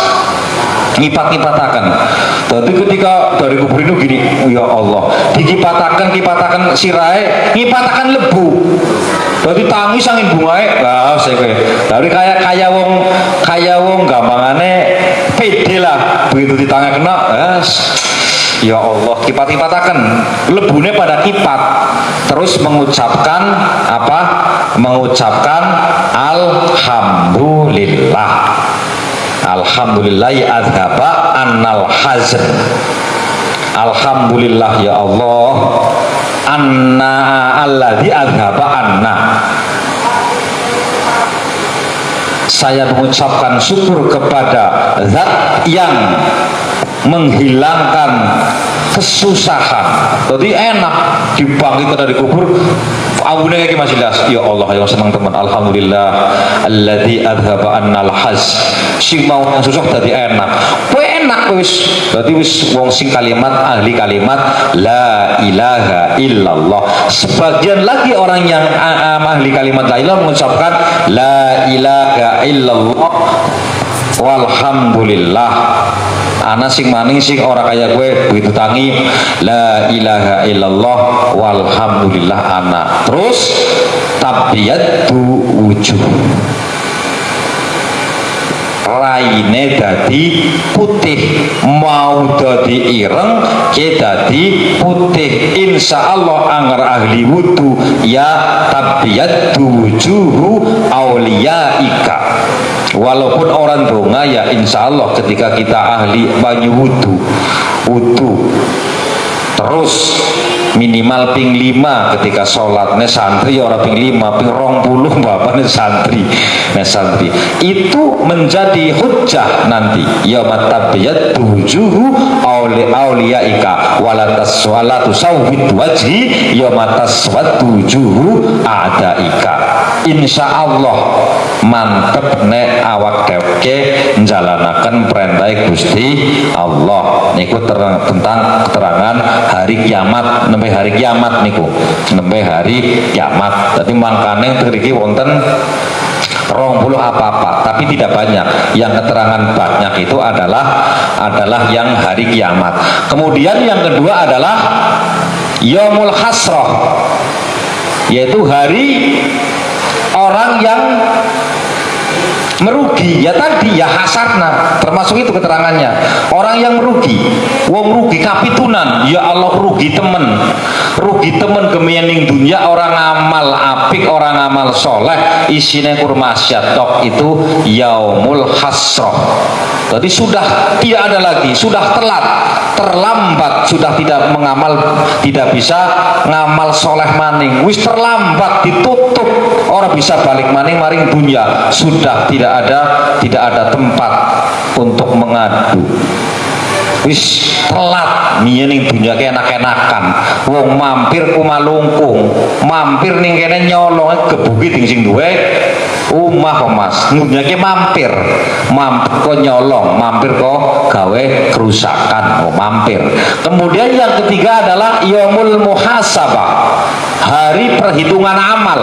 Ngipat-ngipatakan. Jadi ketika dari kubur itu gini, ya Allah, dikipatakan sirai, ngipatakan lebu. Jadi tangis angin bungae, dari kaya wong gampangane pede lah, begitu ditangis kena, ya Allah, kipat-kipatakan lebune pada kipat, terus mengucapkan apa? Mengucapkan alhamdulillah. Alhamdulillahi azhaba annal hazn. Alhamdulillah ya Allah, anna alladzi azhaba anna. Saya mengucapkan syukur kepada zat yang menghilangkan kesusahan. Jadi enak dibangkitkan dari kubur. Awune kayak Mas Ilyas, ya Allah yang seneng teman, alhamdulillah alladzi adzhaba annal haz. Sing mau yang susah tadi enak. Kowe enak wis. Berarti wis wong sing kalimat ahli kalimat la ilaha illallah. Sebagian lagi orang yang ahli kalimat la ilaha mengucapkan la ilaha illallah walhamdulillah. Ana sing maning sing ora kaya gue begitu tangi la ilaha illallah walhamdulillah ana. Terus tabiyatu wujuh, raine dadi putih, mau dadi ireng ke dadi putih. Insyaallah anggar ahli wudu ya tabiyatu wujuhu auliyaika. Walaupun orang donga ya insya Allah ketika kita ahli banyu wudu terus minimal ping 5 ketika sholatnya santri orang ping 5 ping 20 bapaknya santri itu menjadi hujjah nanti ya matabiyat wujuhu auliyaika walataswalatu sawwid wajhi ya mataswat wujuhu a'daika. Insya Allah mantep nek awak dewke njalanaken perintah Gusti Allah niku tentang keterangan hari kiamat, nembe hari kiamat niku nembe hari kiamat. Dadi mangkane mriki wonten 20 apa-apa tapi tidak banyak. Yang keterangan banyak itu adalah yang hari kiamat. Kemudian yang kedua adalah yaumul hasrah, yaitu hari orang yang merugi. Ya tadi ya hasarna termasuk itu keterangannya, orang yang merugi. Wong rugi kapitunan, ya Allah rugi temen gemening dunia. Orang amal apik, orang amal soleh isine kurma syatok, itu yaumul hasroh. Jadi sudah tidak ada lagi, sudah telat, terlambat, sudah tidak mengamal, tidak bisa ngamal soleh maning, wis terlambat, ditutup, orang bisa balik maning maring dunia, sudah tidak ada tempat untuk mengadu. Wis telat ning dunia ke enak-enakan. Wong mampir ku malungkung, mampir ning kene nyolong gebuki sing duwe omah Mas. Dunia ke mampir kok nyolong, mampir kok gawe kerusakan, mampir. Kemudian yang ketiga adalah yaumul muhasabah, hari perhitungan amal.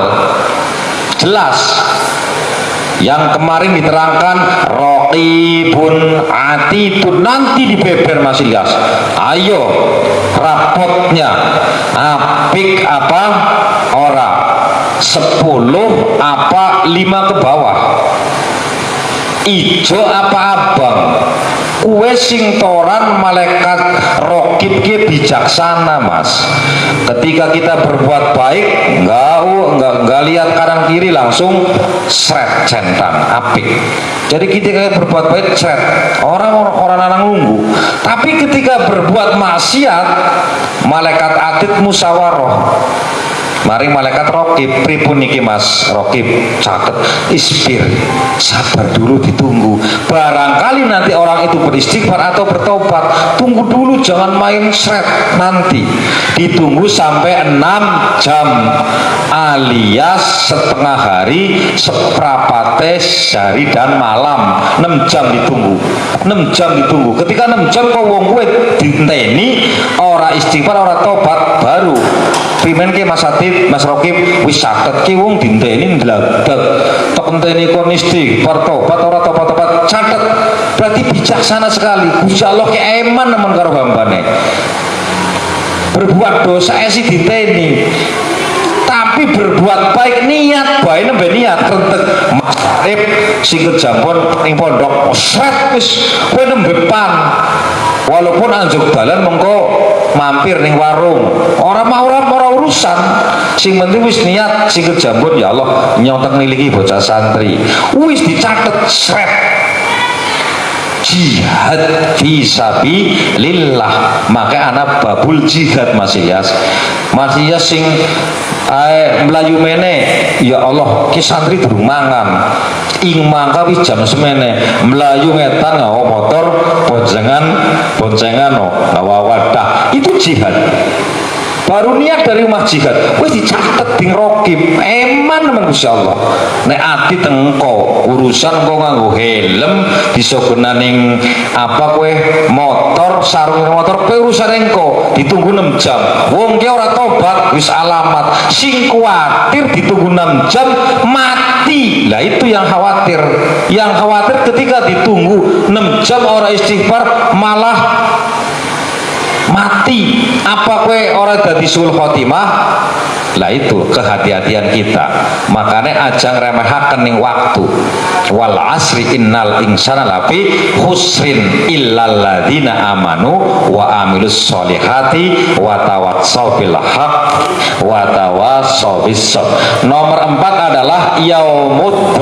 Jelas yang kemarin diterangkan raqibun atidun, nanti dibeber Mas Ilyas. Ayo rapotnya apik apa ora, 10 apa 5 ke bawah, ijo apa abang, kue sing toran malaikat rokib ke bijaksana Mas. Ketika kita berbuat baik nggak lihat kanan kiri, langsung seret centang apik. Jadi ketika berbuat baik seret orang anak nunggu. Tapi ketika berbuat maksiat, malaikat atid musyawarah. Mari malaikat rokib, pripun niki Mas rokib, catet, isbir, sabar dulu, ditunggu. Barangkali nanti orang itu beristighfar atau bertobat, tunggu dulu, jangan main seret. Nanti ditunggu sampai 6 jam alias setengah hari, seprapate sehari dan malam. 6 jam ditunggu, 6 jam ditunggu. Ketika 6 jam kau wong kowe diteni ora istighfar ora tobat, baru primen ke Mas Atid, Mas Rokib wis catet ki wong dinteni ndladak tok enteni kon istighfar tobat ora tobat catet. Berarti bijaksana sekali Gusti Allah ke eman nemen karo hambane. Berbuat dosa sih dinteni, tapi berbuat baik niat baik nembe niat rentek Mas Arif sing kejampon ning pondok sret wis kowe nembe pan. Walaupun anjuk dalan mengko mampir ning warung, orang urusan, sing penting wis niat sing kejambon ya Allah nyontek niliki bocah santri, wis dicatet sret. Jihad fisabilillah, maka anak babul jihad Mas Ilyas sing melayu mene ya Allah ki santri durung mangan ing mangka wis jam semene melayu ngetan ngawa motor boncengan ngawa wadah itu jihad. Baru niat dari rumah jihad wis dicatet ding rokib eman men Gusti Allah nek ati tengko urusan kok nganggo helm disogenaning apa kowe motor sarung motor kowe urusan engko ditunggu 6 jam wong ki ora tobat wis alamat sing kuwatir ditunggu 6 jam mati lah itu yang khawatir ketika ditunggu 6 jam ora istighfar malah mati apa kue orang dadi sul khotimah lah itu kehati-hatian kita makanya ajang remehaken ning waktu wal asri innal insana lafi khusrin illal ladzina amanu wa amilus solihati wa tawassaw bil haq wa tawassaw bis sabr. Nomor 4 adalah yaumud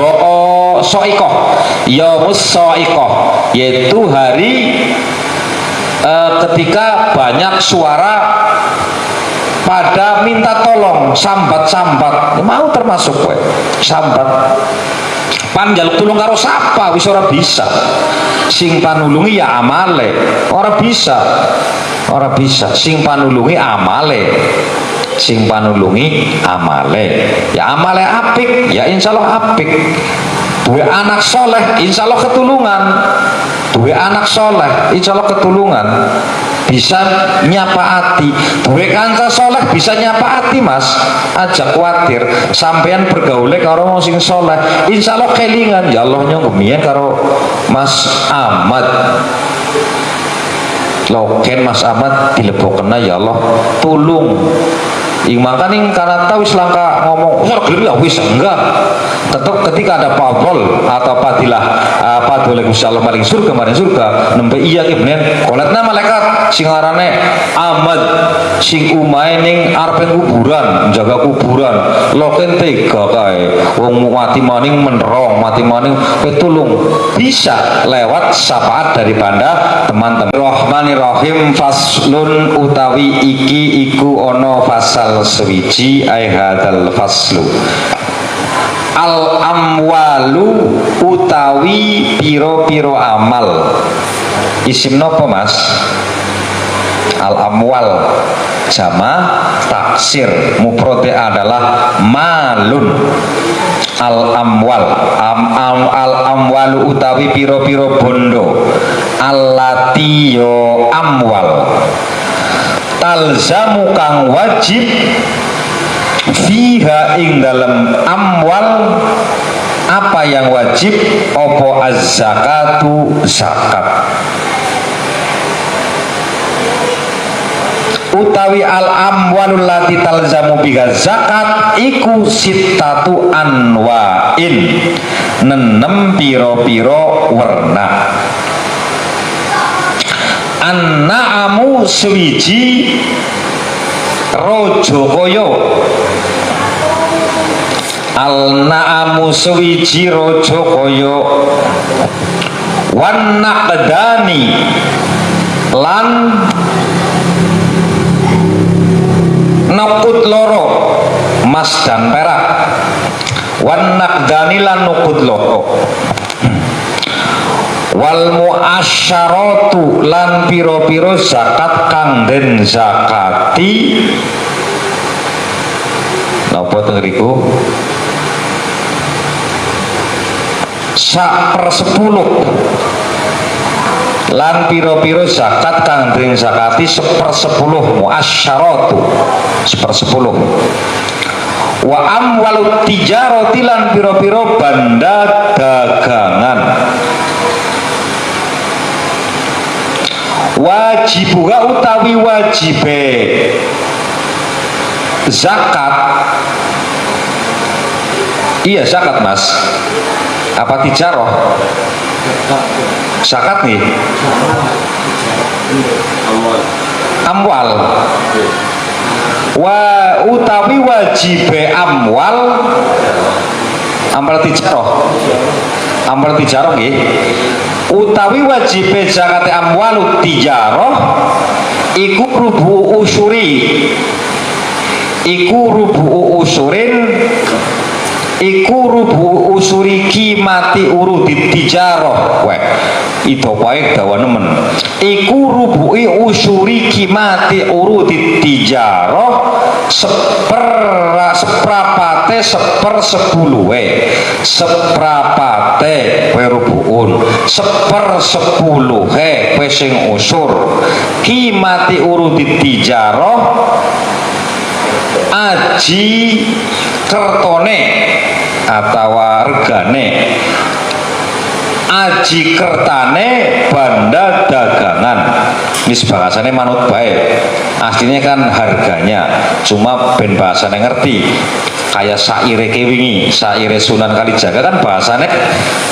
soikoh yaumus soikoh yaitu hari ketika banyak suara pada minta tolong sambat mau termasuk kowe sambat panjaluk tulung karo sapa wis ora bisa sing panulungi ya amale ora bisa sing panulungi amale ya amale apik ya insyaallah apik duwe anak soleh insyaallah ketulungan duwe anak soleh insyaallah ketulungan bisa nyapa ati duwe kanca soleh bisa nyapa ati mas aja kuatir sampean bergaul karo wong sing soleh insyaallah kelingan ya Allah nyong kemian karo Mas Ahmad loken Mas Ahmad dilebokna ya Allah tulung ing makaning karena tahu selangka ngomong ora gelem ya wis enggak tetap ketika ada fadhol atau fadilah fadhol insyaallah maring surga nembe iya ki benen koletna malaikat sing arane Ahmad sing umahe ning arepe kuburan jaga kuburan loken tega kae wong mati maning menrong mati maning petulung bisa lewat syafaat daripada teman-teman. Rahmanirrahim faslun utawi iki iku ono fasal sewiji ai hadzal faslu al amwalu utawi piro-piro amal isim nopo mas al amwal jama taksir mufrade adalah malun al amwal al amwalu utawi piro-piro bondo allati yo amwal talzamu kang wajib fiha ing dalam amwal apa yang wajib opo az-zakatu zakat utawi al amwalul lati talzamu biha zakat iku sittatu anwain nenem piro-piro werna an-na'amu swiji rojo koyo al-na'amu swiji rojo koyo wan naqdani lan nukut loro emas dan perak wan naqdani lan nukut loro wal muasyaratu lan piro-piro zakat kang den zakati napa teng riku 1/10 lan piro-piro zakat kang den zakati 1/10 muasyaratu 1/10 wa amwalut tijarati lan piro-piro banda dagangan wajibuha utawi wajibe zakat iya zakat mas apa tijaroh zakat nih amwal wa utawi wajibe amwal amal tijaroh nggih utawi wajibe zakat amwalu tijaroh iku rubu usuri iku rubu usuri kimati urudi tijaroh. Weh itu baik dawa nemen. Iku rubu'i usuri kimati urudi tijaroh seprapate seprapate werubuun sepersepuluhe pesing usur kimati urudi tijaroh aji kertone atau regane aji kertane banda dagangan. Ini bahasanya manut baik, aslinya kan harganya, cuma ben bahasanya ngerti. Kayak saire kewingi, saire Sunan Kalijaga kan bahasanya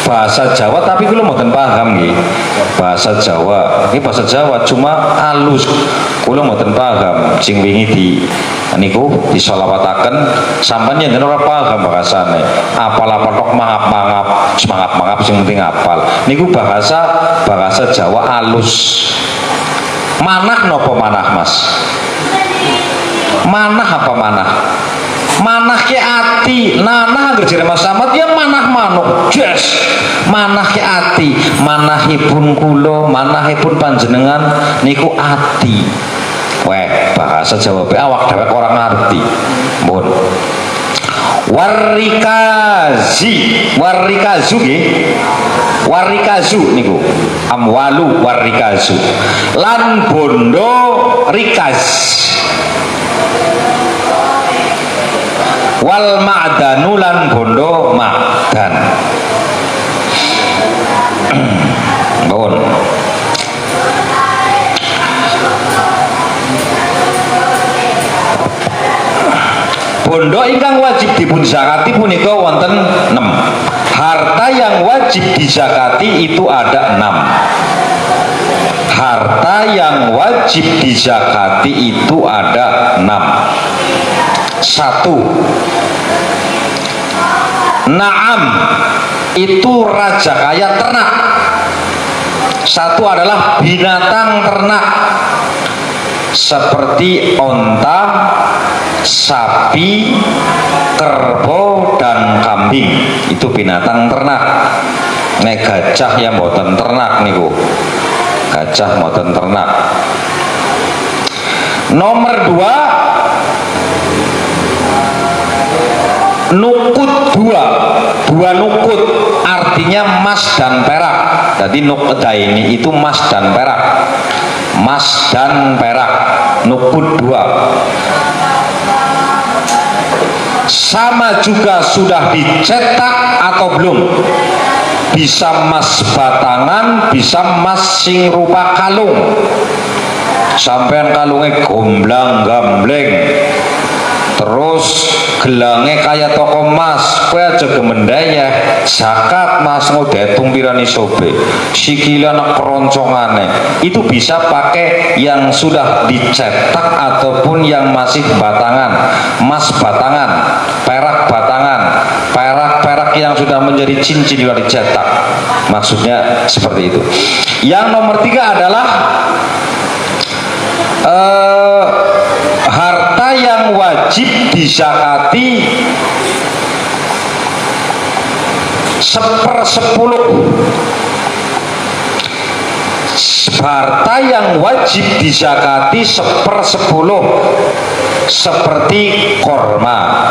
bahasa Jawa, tapi kula mboten paham nggih. Bahasa Jawa, ini bahasa Jawa cuma halus, kula mboten paham. Sing wingi di niku disolawataken sampean yen ora paham bahasane. Apal-apal tok mangap-mangap, semangap-mangap sing penting apal. Niku bahasa Jawa halus. Manah nopo manah, Mas? Manah apa manah? Manah ke ati, nanah anggere Mas Samad ya manah manuk. Yes. Manah ke ati, manahipun kula, manahipun panjenengan niku ati. Weh, bahasa Jawa pe awak dewek orang ngerti. Mohon. Warikazu nggih. Warikazu niku amwalu warikazu lan bondo rikaz wal ma'danu lan bondo ma'dan. Mohon. Bondo ingkang wajib dipun zakati punika wonten 6. Harta yang wajib dizakati itu ada 6. Harta yang wajib dizakati itu ada 6. 1. Naam, itu raja kaya ternak. 1 adalah binatang ternak seperti onta, sapi, kerbau, dan kambing. Itu binatang ternak. Nek gajah yang mboten ternak niku. Gajah mboten ternak. Nomor 2, nukut 2 nukut artinya emas dan perak. Jadi nukta ini itu emas dan perak. Emas dan perak, nukut 2. Sama juga sudah dicetak atau belum, bisa emas batangan, bisa emas sing rupa kalung. Sampean kalungnya gomblang gambleng, terus gelangnya kayak toko emas, kowe aja gemendaya zakat mas ngodetung pirani sobe sikile anak keroncongane. Itu bisa pakai yang sudah dicetak ataupun yang masih batangan, emas batangan, perak batangan, perak yang sudah menjadi cincin juga dicetak. Maksudnya seperti itu. Yang nomor 3 adalah harta yang wajib dizakati 1/10. Harta yang wajib dizakati 1/10 seperti korma.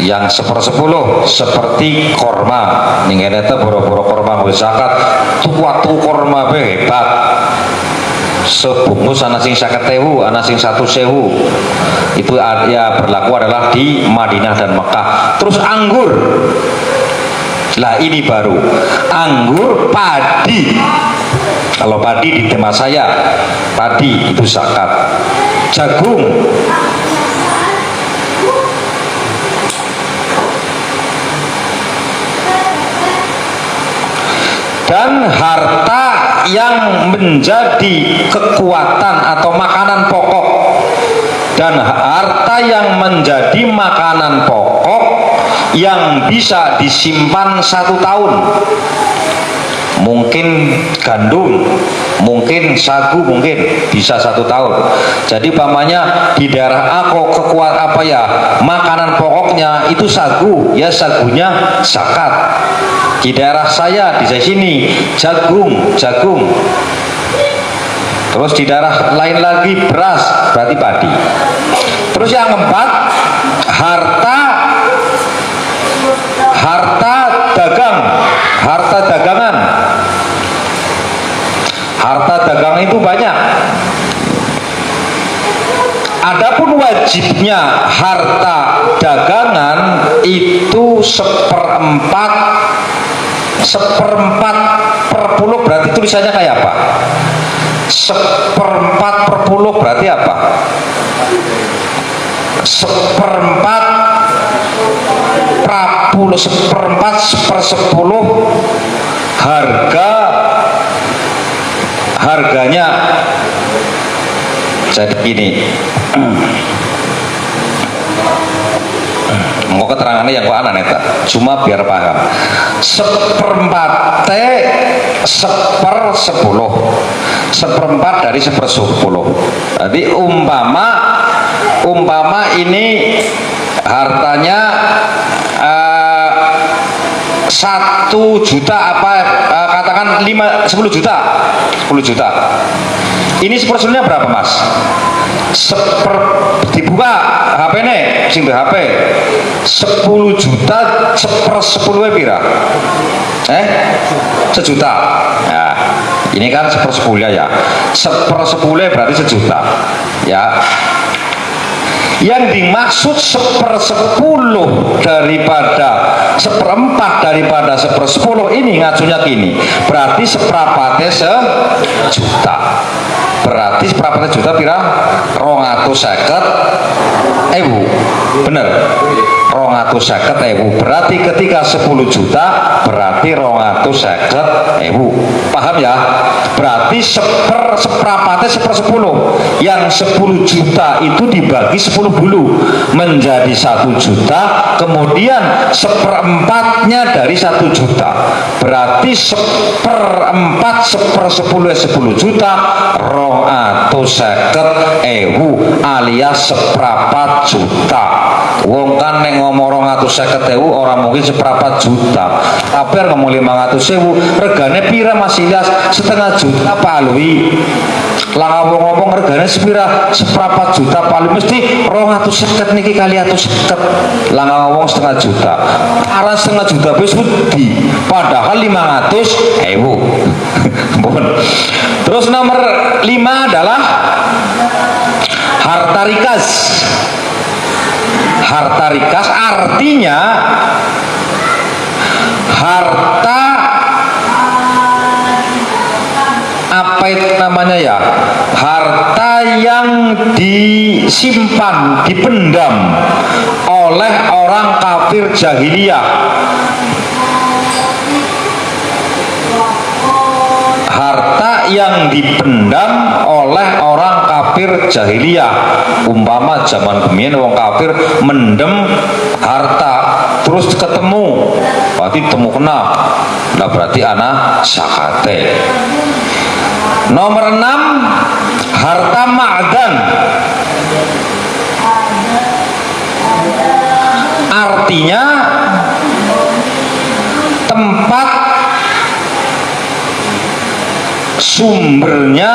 Yang 1/10 seperti korma. Ning eta boro-boro korma wis zakat, tuku korma hebat. Sebungkus ana sing 50.000, ana sing 100.000. Itu ya berlaku adalah di Madinah dan Mekah. Terus anggur. Lah ini baru anggur, padi. Kalau padi di tema saya, padi itu zakat. Jagung, dan harta yang menjadi kekuatan atau makanan pokok, dan harta yang menjadi makanan pokok yang bisa disimpan 1 tahun. mungkin gandum, mungkin sagu, mungkin bisa 1 tahun. Jadi pamannya di daerah aku kekuat apa ya, makanan pokoknya itu sagu, ya sagunya zakat. Di daerah saya di sini jagung. Terus di daerah lain lagi beras, berarti padi. Terus yang keempat, harta dagangan. Harta dagangan itu banyak. Adapun wajibnya harta dagangan itu 1/4/10 berarti tulisannya kayak apa? 1/4/10 berarti apa? 1/4/10 harganya. Jadi gini, mau keterangannya yang kok anak neta, cuma biar paham. 1/4 1/10 dari 1/10. Jadi umpama ini hartanya 1 juta katakan 10 juta. Ini 1/10-nya berapa mas? Dibuka HP nih, sing HP 10 juta 1/10 pira? 1 juta. Nah, ini kan 1/10 ya. 1/10 berarti 1 juta. Ya. Yang dimaksud 1/10 daripada 1/4 daripada 1/10 ini ngacunya gini, berarti seperempatnya 1 juta. Berarti seperempatnya juta pira? 250.000. Bener? 250.000. Berarti ketika 10 juta berarti 250.000. Paham ya? Berarti seperempatnya 1/10. Yang 10 juta itu dibagi 10 bulu menjadi 1 juta, kemudian 1/4-nya dari 1 juta. Berarti 1/4 1/10 juta 250.000 alias 1/4 juta. Wong kan neng ngomong 250.000 orang mungkin 1/4 juta. Tapi ngomong 500.000 regane pira Mas Ilyas? 1/2 juta palui. Lah ngomong regane sepira 1/4 juta paling mesti 250 niki kali 150. Lah ngomong 1/2 juta. Arah 1/2 juta wis wedi. Padahal 500.000. Terus nomor 5 adalah harta rikas. Harta rikas artinya harta apa itu namanya ya, harta yang disimpan, dipendam oleh orang kafir jahiliyah. Harta yang dipendam oleh orang kafir jahiliyah. Umpama zaman kemien wong kafir mendem harta terus ketemu, berarti temu kena, nah berarti anak sakate. Nomor 6 harta ma'dan. Artinya tempat sumbernya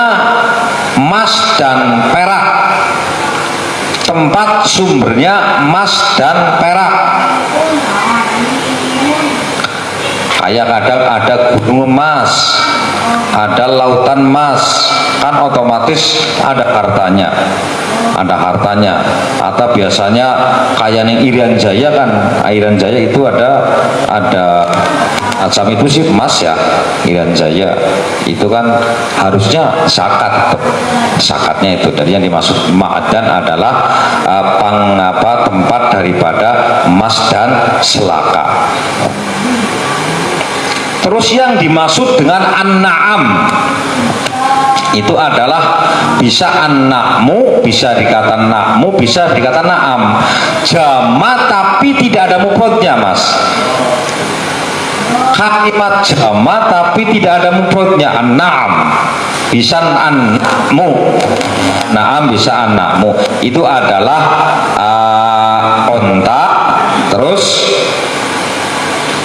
emas dan perak. Tempat sumbernya emas dan perak. Kayak kadang ada gunung emas, ada lautan emas, kan otomatis ada hartanya. Atau biasanya kayak yang Irian Jaya kan, Irian Jaya itu ada macam itu sih emas ya, Irian Jaya itu kan harusnya zakatnya itu. Dari yang dimaksud ma'dan adalah tempat daripada emas dan selaka. Terus yang dimaksud dengan an-na'am itu adalah bisa an-na'mu, bisa dikatakan na'mu, bisa dikatakan na'am. Jamak tapi tidak ada mufradnya mas. kalimat jama tapi tidak ada mufradnya, an-na'am. Bisa an'mu, na'am bisa an'mu. Itu adalah onta, terus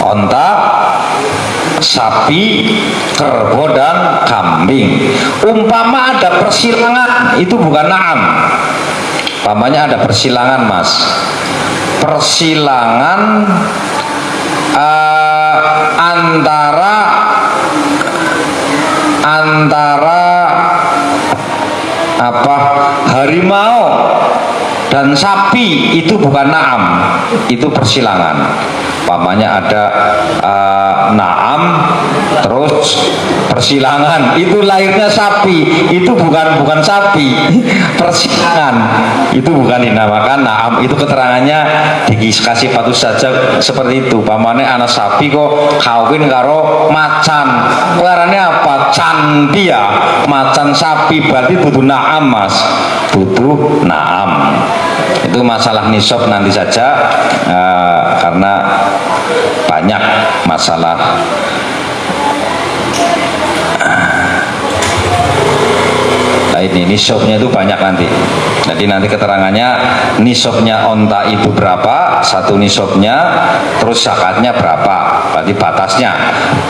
onta, sapi, kerbau dan kambing. Umpama ada persilangan, itu bukan na'am. Umpamanya ada persilangan, Mas. Persilangan antara apa, harimau dan sapi, itu bukan na'am, itu persilangan. Umpamanya ada na'am terus persilangan, itu lahirnya sapi, itu bukan sapi. Persilangan itu bukan dinamakan na'am, itu keterangannya dikasih patuh saja seperti itu. Umpamanya anak sapi kok kawin karo macan, kelarane apa, candi ya, macan sapi, berarti butuh na'am, Mas, butuh na'am. Itu masalah nisab nanti saja, karena banyak masalah. Nah, ini nisabnya itu banyak nanti. Jadi nanti keterangannya nisabnya onta itu berapa, satu nisabnya, terus zakatnya berapa. Berarti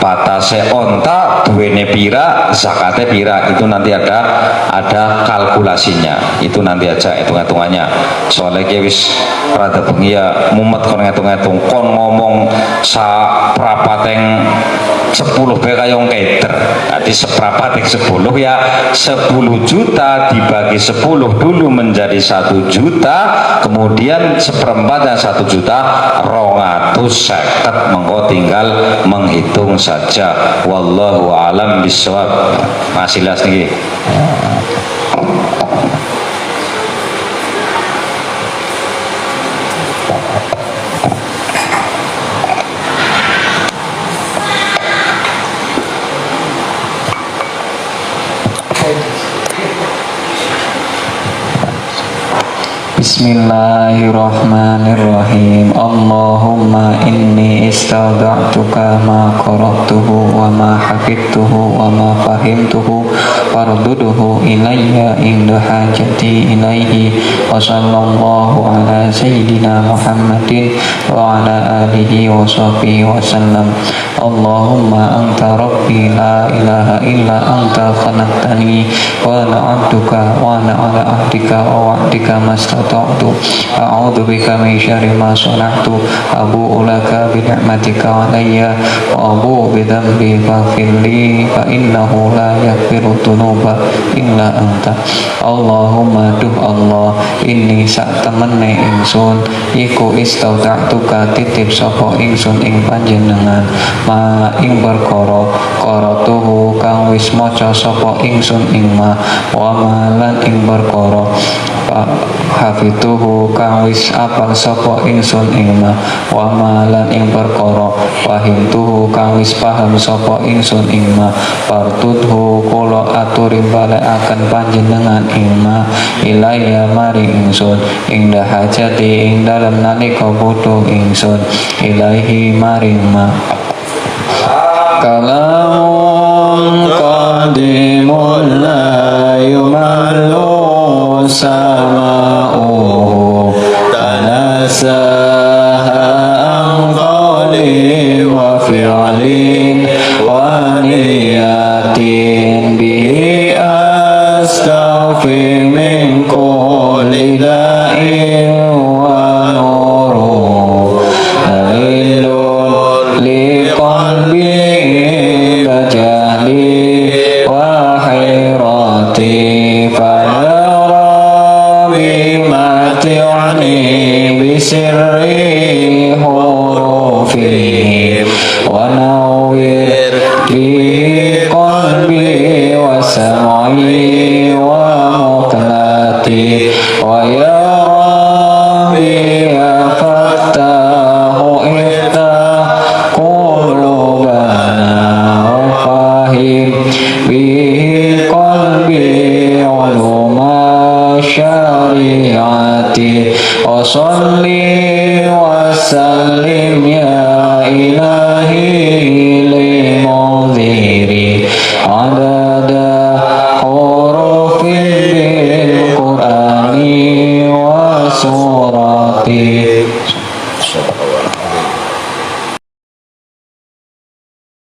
batasnya onta duwene pira, zakatnya pira, itu nanti ada kalkulasinya. Itu nanti aja hitung-hitungannya. Soalnya wis rada bengi ya mumet kon ngitung-ngitung, kon ngomong saprapateng 10 bae kaya wong keder. Jadi seprapat 10 ya 10 juta dibagi 10 dulu menjadi 1 juta, kemudian seperempatnya 1 juta 250. Mengko tinggal menghitung saja. Wallahu alam bisawab. Masih jelas nih. Bismillahirrahmanirrahim. Allahumma inni istaudza'tuka ma qara'tuhu wa ma hafidtuhu wa ma fahimtuhu farduduhu ilayya inda hajati ilaihi. Wa sallallahu ala sayyidina Muhammadin wa ala alihi wa sahbihi wa sallam. Allahumma anta rabbi la ilaha illa anta khalaqtani wa ana 'abduka wa ana ala ahdika wa wa'dika mastata'tu. A'udzu bika min syarri ma sana'tu. Abu'u laka bi ni'matika 'alayya wa abu'u bi dhanbi faghfir li fa innahu la yaghfiru dzunuba illa anta. Allahumma duh Allah, inni sak temene ingsun iku istauda'tuka titip sapa ingsun ing panjenengan ma ing perkara qaratuhu kang wis maca sapa ingsun ing ma wa malan ing perkara hafituhu kang wis apal sapa ingsun ing ma wa malan ing perkara fahimtuhu kang wis paham sapa ingsun ing ma partudhu kula aturi balekaken panjenengan ing ma ilaya mari ingsun ing dahajati ing dalem nalika butuh ingsun ilahi maring ma. Kalamun qadimun la yumallu sama'uhu tanasaha an qawli wa fi'lin wa niyatin bihi astaghfir min kulli da'in wa nuru lailun li qalbi tajali wa hayrati farami mati'ani bisirri hurufi wa nawwir bi qalbi wa sam'i wa muqlati wa ya rabbi ya fattahu iftah qulubana wa fahim bi qalbi uluma syariati wa salli wa sallim ya ilahi surati.